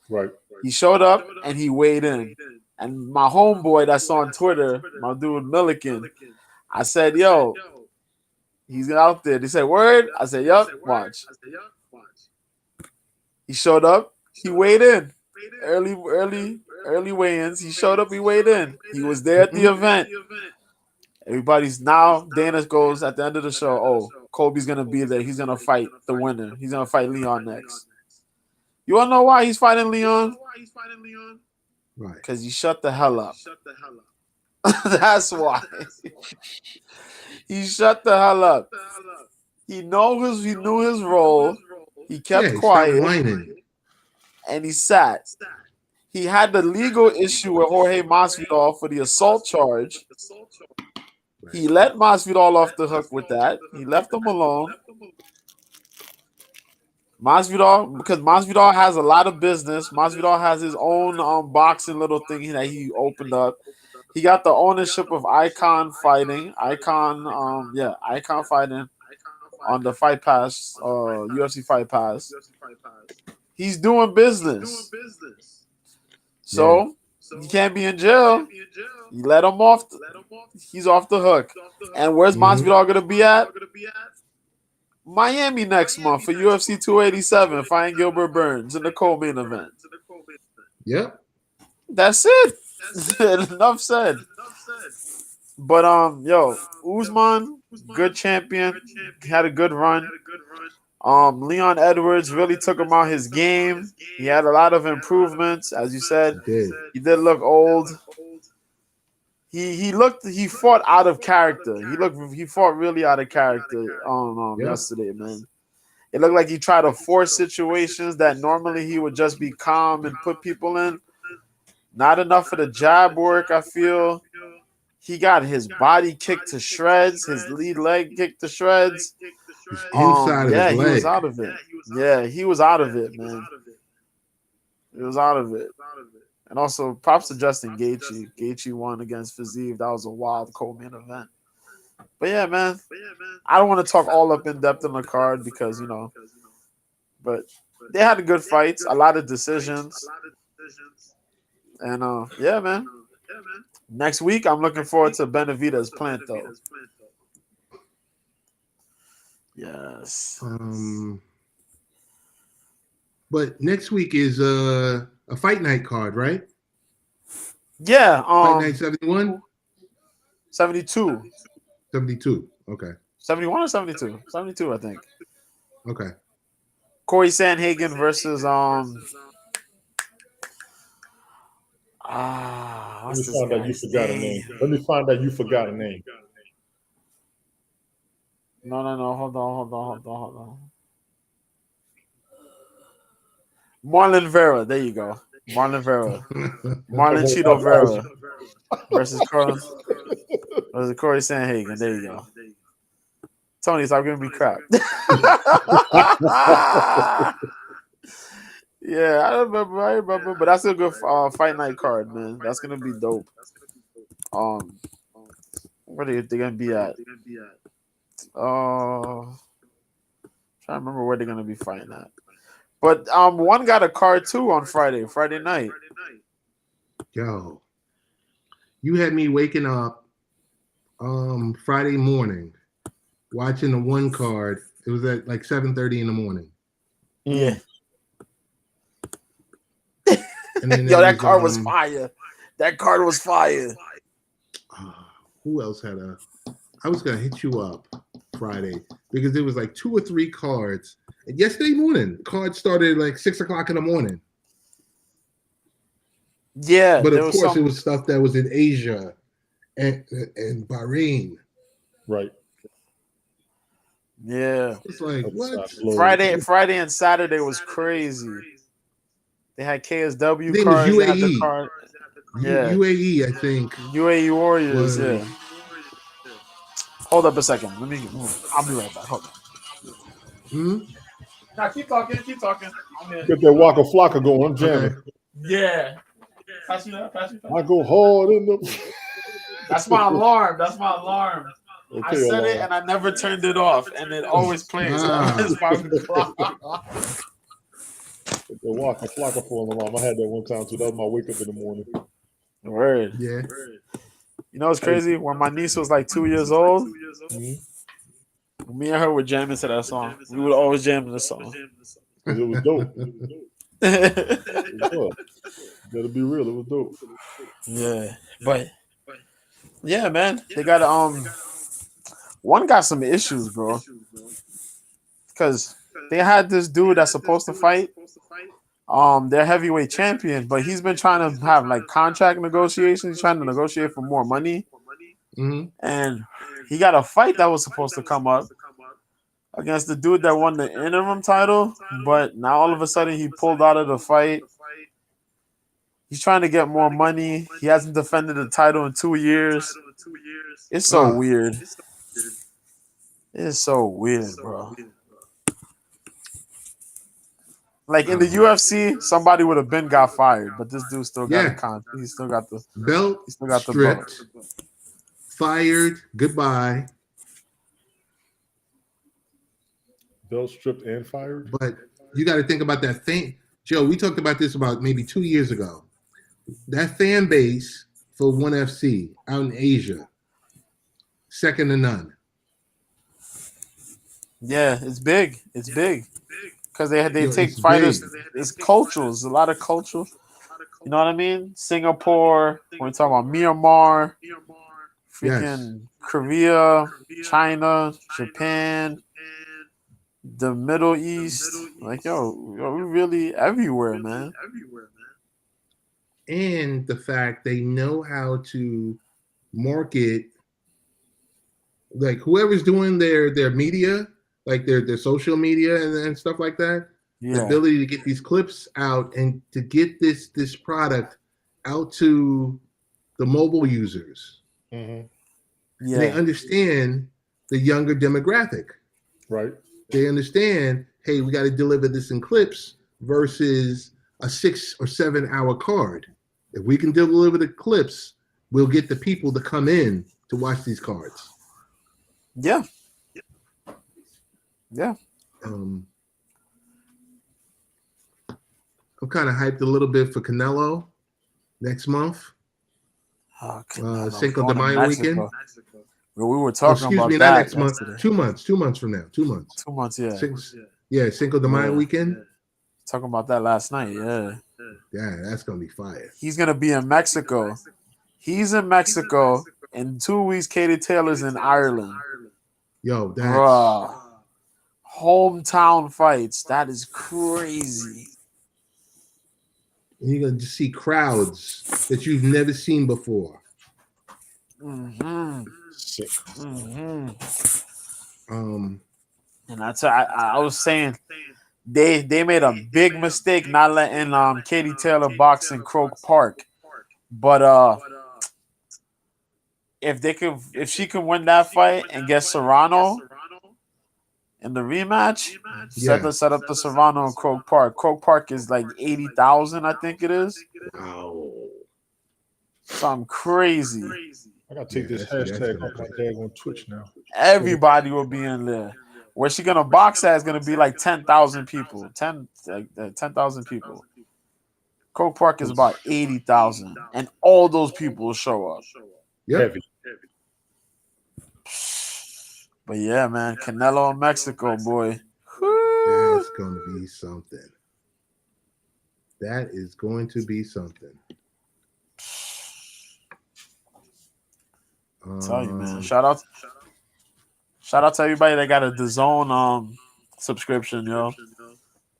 Right. He showed up, and he weighed in. And my homeboy that's on Twitter, my dude Milliken, I said, yo, he's out there. They said, word? I said, yup, watch. He showed up. He weighed in. early weigh-ins. He showed up. He weighed in. He was there at the event. Everybody's now. Dana goes at the end of the show. Oh, Kobe's gonna be there. He's gonna fight the winner. He's gonna fight Leon next. You wanna know why he's fighting Leon? Right. Because he shut the hell up. That's why. He shut the hell up. He knew his role. He kept quiet. Whining. And he sat. He had the legal issue with Jorge Masvidal for the assault charge. He let Masvidal off the hook with that. He left him alone. Masvidal, because Masvidal has a lot of business. Masvidal has his own boxing little thing that he opened up. He got the ownership of Icon Fighting. Icon Fighting on the Fight Pass, UFC Fight Pass. He's doing business. So he can't be in jail. You let him off. He's off the hook. And where's Masvidal going to be at? Miami next month for UFC 287, fighting Gilbert Burns in the co-main event. Yep. That's it. Enough said. But Usman, good champion, had a good run. Leon Edwards really took him out his game. He had a lot of improvements, as you said. He did look old. He fought out of character. He fought really out of character yesterday, man. It looked like he tried to force situations that normally he would just be calm and put people in. Not enough of the jab work, I feel. He got his body kicked to shreds, his lead leg kicked to shreds. Inside of his leg. He was out of it. Yeah, he was out of it, man. He was out of it. And also, props to Justin Gaethje. Gaethje won against Fiziev. That was a wild co-main event. But yeah, man, I don't want to talk all up in depth on the card because, but they had good fights, a lot of decisions. And, yeah, man. Next week, I'm looking forward to Benavidez Plant, though. Yes. But next week is a fight night card, right? Yeah. Fight night 71? 72. 72. Okay. 71 or 72? 72, I think. Okay. Corey Sandhagen versus Let what's me this find out you guy's forgot a name. Let me find out you forgot a name. No. Hold on. Marlon Vera. There you go. Marlon Vera. Marlon Cheeto Vera versus Corey Sandhagen. There you go. Tony, stop giving me crap. Yeah, I remember. But that's a good fight night card, man. That's gonna be dope. Where they gonna be at? Trying to remember where they're gonna be fighting at. But one got a card too on Friday night. Yo, you had me waking up Friday morning watching the one card. It was at like 7:30 in the morning. Yeah. And then Yo, that card was fire. That card was fire. Who else had I was gonna hit you up Friday because there was like 2 or 3 cards. And yesterday morning, cards started like 6 o'clock in the morning. Yeah, but of course it was stuff that was in Asia and Bahrain. Right. Yeah. It's like what? Friday and Saturday was crazy. They had KSW they cards. Was UAE. They had the card. Yeah. UAE, I think. UAE Warriors, yeah. Hold up a second. I'll be right back. Hold on. Nah, keep talking. Get that Waka Flocka going. I'm jamming. Okay. Yeah. Pass you that. I go hard in the. That's my alarm. Okay, I set it and I never turned it off, and it always plays. It's 5 o'clock. The Waka Flocka for an alarm. I had that one time too. That was my wake up in the morning. Word. Yeah. You know what's crazy? When my niece was like 2 years old, me and her would jam into that song. We would always jam to the song. It was dope. It was. Gotta be real. It was dope. Yeah, but yeah, man, they got one got some issues, bro, because they had this dude that's supposed to fight their heavyweight champion, but he's been trying to have like contract negotiations, he's trying to negotiate for more money, and he got a fight that was supposed to come up against the dude that won the interim title, but now all of a sudden he pulled out of the fight. He's trying to get more money. He hasn't defended the title in 2 years. It's so weird. It's so weird, bro. Like in the UFC, somebody would have been got fired, but this dude still got a contract. He still got the belt. He still got the stripped, belt. fired. Goodbye. Belt stripped and fired. But you got to think about that thing, Joe. We talked about this about maybe 2 years ago. That fan base for ONE FC out in Asia, second to none. Yeah, it's big. It's big because they take it's fighters. big. It's cultural. It's a lot of culture. You know what I mean? Singapore. We're talking about Myanmar, freaking Korea, China, Japan, the Middle East. Like yo, we really everywhere, man. And the fact they know how to market, like whoever's doing their media, like their social media and stuff like that. Yeah. The ability to get these clips out and to get this product out to the mobile users. Mm-hmm. Yeah. They understand the younger demographic. Right. They understand, hey, we got to deliver this in clips versus a 6 or 7 hour card. If we can deliver the clips, we'll get the people to come in to watch these cards. Yeah. Yeah. I'm kind of hyped a little bit for Canelo next month. Cinco de Mayo weekend. Well, we were talking about not that next month. 2 months. 2 months from now. 2 months. 2 months, yeah. Cinco de Mayo weekend. Talking about that last night, yeah. Yeah, that's gonna be fire. He's gonna be in Mexico. He's in Mexico. In 2 weeks, Katie Taylor's in Ireland. Yo, that's hometown fights. That is crazy. And you're gonna just see crowds that you've never seen before. Mm-hmm. Sick. Mm-hmm. And I was saying they made a big mistake not letting Katie Taylor box in Croke Park. But if she can win that fight and get Serrano in the rematch, set up the Serrano in Croke Park. Croke Park is like 80,000, I think it is. Wow. Something crazy. I gotta take this hashtag off my tag on Twitch now. Everybody will be in there. Where she gonna box at is gonna be like 10,000 people. 10,000 people. Croke Park is about 80,000, and all those people will show up. Yep. Heavy. But yeah, man, Canelo in Mexico, boy. That's gonna be something. That is going to be something. Tell you, man. Shout out to everybody that got a DAZN subscription, yo.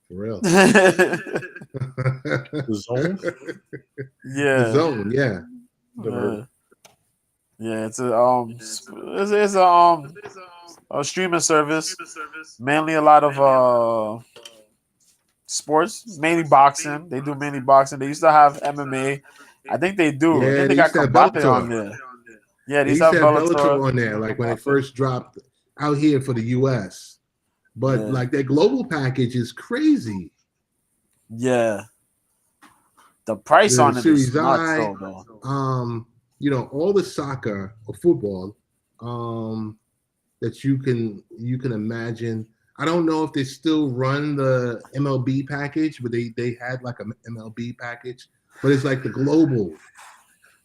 For real. The Zone? Yeah. The Zone, yeah. Yeah, it's a streaming service. Mainly a lot of sports, mainly boxing. They do mainly boxing. They used to have MMA. I think they do. Yeah, I think they they got used to have Combate Bellator. on there. Yeah, They used to have Bellator on there, like when it first dropped out here for the US. But like their global package is crazy. Yeah. The price on it is nuts, though. All the soccer or football that you can imagine. I don't know if they still run the MLB package, but they had like an MLB package, but it's like the global.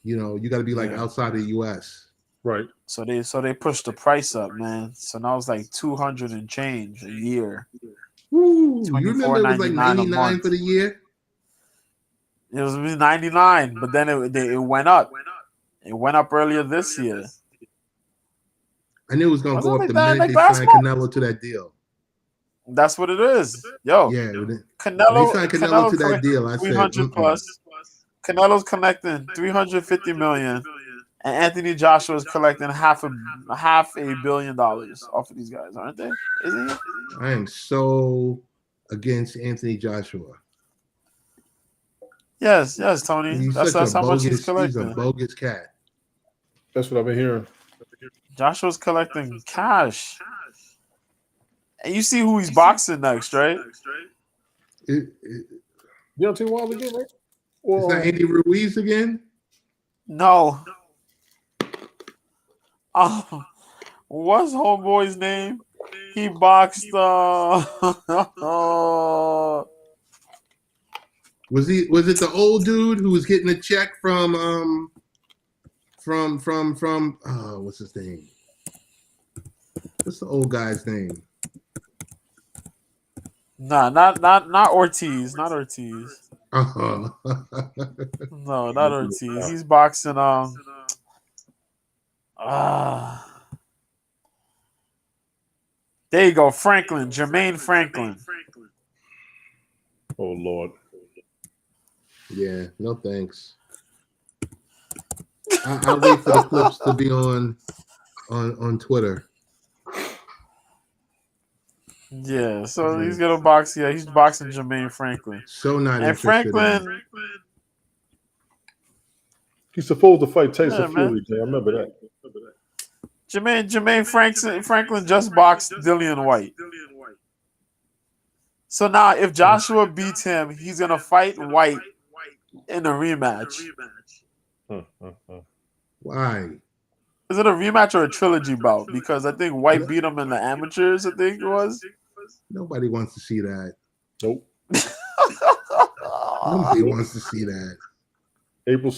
You got to be like outside of the US. Right. So they pushed the price up, man. So now it's like 200 and change a year. Woo, you remember it was like 99 $24.99 for the year? It was 99, but then it went up. It went up earlier this year. I knew it was going to Wasn't go it up like the that in, minute like, they signed basketball? Canelo to that deal. That's what it is. Yo, Yeah, when they Canelo signed Canelo to Canelo's that deal, I said, 300 plus. Canelo's collecting 350 million, and Anthony Joshua is collecting half a $500 million off of these guys, aren't they? Isn't he? I am so against Anthony Joshua. Yes, Tony. He's That's such a how much he's bogus collecting. cat. That's what I've been hearing. Joshua's collecting cash. And you see who he's boxing next, right? Deontay Wilder again, right? It's Well, not Andy Ruiz again? No. Oh, what's homeboy's name? He boxed. Was it the old dude who was getting a check from what's his name? What's the old guy's name? Nah, not Ortiz. Not Ortiz. Uh-huh. No, not Ortiz. He's boxing. There you go, Franklin, Jermaine Franklin. oh Lord. Yeah, no thanks. I'll wait for the clips to be on Twitter. Yeah, so he's gonna box. Yeah, he's boxing Jermaine Franklin. So not And interested Franklin, He's supposed to fight Tyson Yeah, man. Fury, Jay. I remember that. Jermaine Franklin just boxed Dillian White. So now, if Joshua beats him, he's gonna fight White in a rematch. Why? Is it a rematch or a trilogy bout? Because I think White beat him in the amateurs. I think it was. Nobody wants to see that. Nope. Nobody wants to see that. April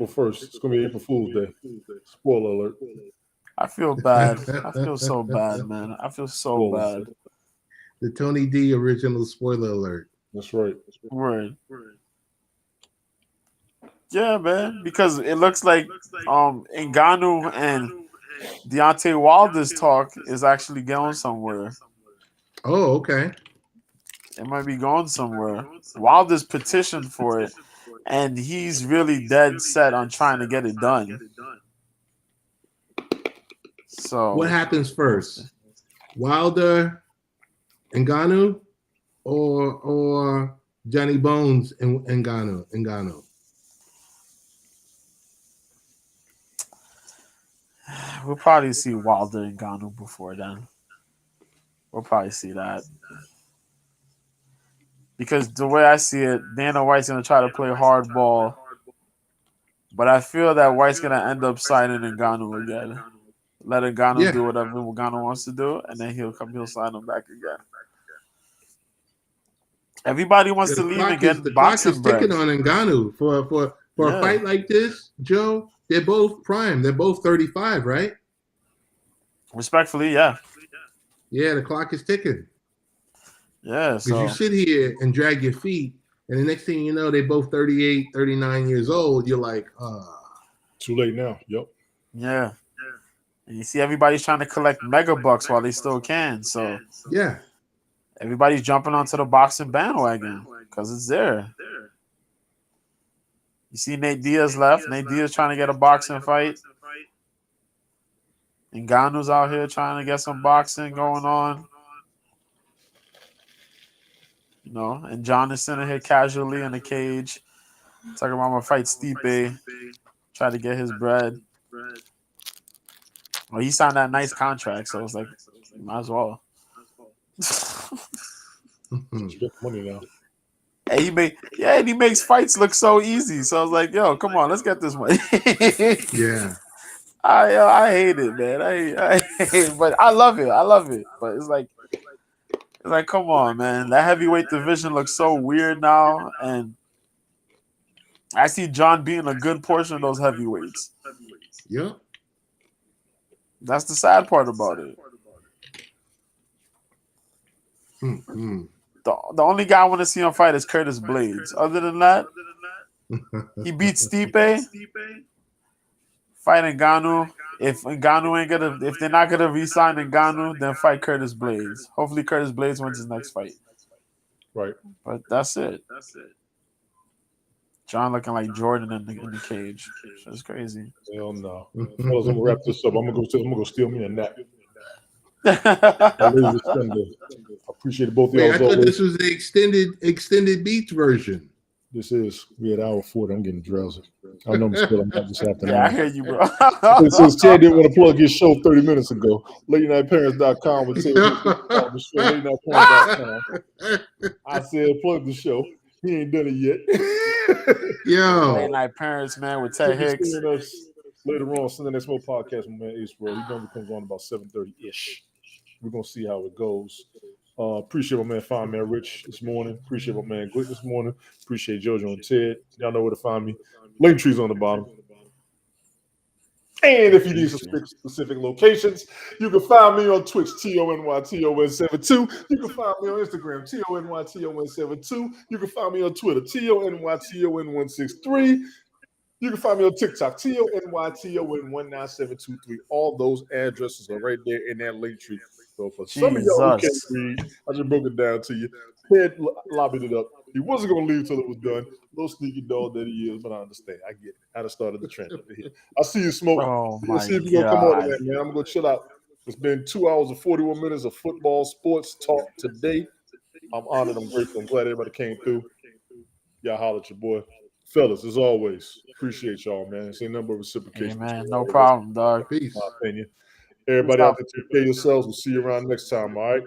1st. It's gonna be April Fool's Day. Spoiler alert. I feel bad. I feel so bad, man. I feel so bad. The Tony D original spoiler alert. That's right. Word. Yeah, man. Because it looks like Ngannou and Deontay Wilder's talk is actually going somewhere. Oh, okay. It might be going somewhere. Wilder's petitioned for it, and he's really dead set on trying to get it done. So What happens first? Wilder, Ngannou, or Johnny Bones and Ngannou? We'll probably see Wilder and Ngannou before then. We'll probably see that. Because the way I see it, Dana White's going to try to play hardball. But I feel that White's going to end up signing Ngannou again. Let Ngannou do whatever Ngannou wants to do, and then he'll sign him back again. Everybody wants to leave and get boxing bread. The clock is ticking on Ngannou for a fight like this, Joe. They're both prime. They're both 35, right? Respectfully, yeah. Yeah, the clock is ticking. Yeah, because you sit here and drag your feet, and the next thing you know, they're both 38, 39 years old. You're like, too late now. Yep. Yeah. And you see everybody's trying to collect mega bucks while they still can. So yeah, everybody's jumping onto the boxing bandwagon because it's there. You see Nate Diaz left. Nate Diaz trying to get a boxing fight. And Ngannou's out here trying to get some boxing going on. You know, and John is sitting here casually in the cage, talking about I'm gonna fight Stipe, try to get his bread. Well, he signed that nice contract, so it's like, might as well. Get money now. And he makes fights look so easy. So I was like, yo, come on, let's get this money. yeah. I hate it, man. I hate it, but I love it. But it's like, come on, man. That heavyweight division looks so weird now, and I see John being a good portion of those heavyweights. Yeah. That's the sad part about it. Mm-hmm. the only guy I want to see him fight is Curtis Blades. Other than that, he beat Stipe. Fight Ngannou. If they're not gonna re-sign Ngannou, then fight Curtis Blades. Hopefully, Curtis Blades wins his next fight. Right. But that's it. John looking like Jordan in the cage. That's crazy. Hell no. Fellas, I'm gonna wrap this up. I'm gonna go steal me a nap. I appreciate both of y'all. Wait, I thought this was the extended beats version. This is we at hour 40. I'm getting drowsy. I know I'm still up this afternoon. Yeah, I hear you, bro. Since Chad didn't want to plug his show 30 minutes ago, LateNightParents.com would say the show, LateNightParents.com. I said plug the show. He ain't done it yet. Yo. Late Night Parents, man, with Ted Hicks. Later on, Sunday Next Mo podcast, my man Ace Bro. He normally comes on about 7:30-ish. We're gonna see how it goes. Appreciate my man Fine Man Rich this morning. Appreciate my man Glick this morning. Appreciate JoJo and Ted. Y'all know where to find me. Link trees on the bottom. And if you need some specific locations, you can find me on Twitch, TONYTON72. You can find me on Instagram, TONYTON72. You can find me on Twitter, TONYTON163. You can find me on TikTok, TONYTON19723. All those addresses are right there in that link tree. So for some of y'all who can't read, I just broke it down to you. Ted lobbied it up. He wasn't going to leave till it was done. Little sneaky dog that he is, but I understand. I get it. I just started the trend over here. I'll see you, Smoke. Oh, my see if you're going to come on tonight, man. I'm going to go chill out. It's been 2 hours and 41 minutes of football sports talk today. I'm honored. I'm grateful. I'm glad everybody came through. Y'all holler at your boy. Fellas, as always, appreciate y'all, man. It's a number of reciprocation. Hey, man, no problem, dog. Peace. My opinion. Everybody out there, take care of yourselves. We'll see you around next time, all right?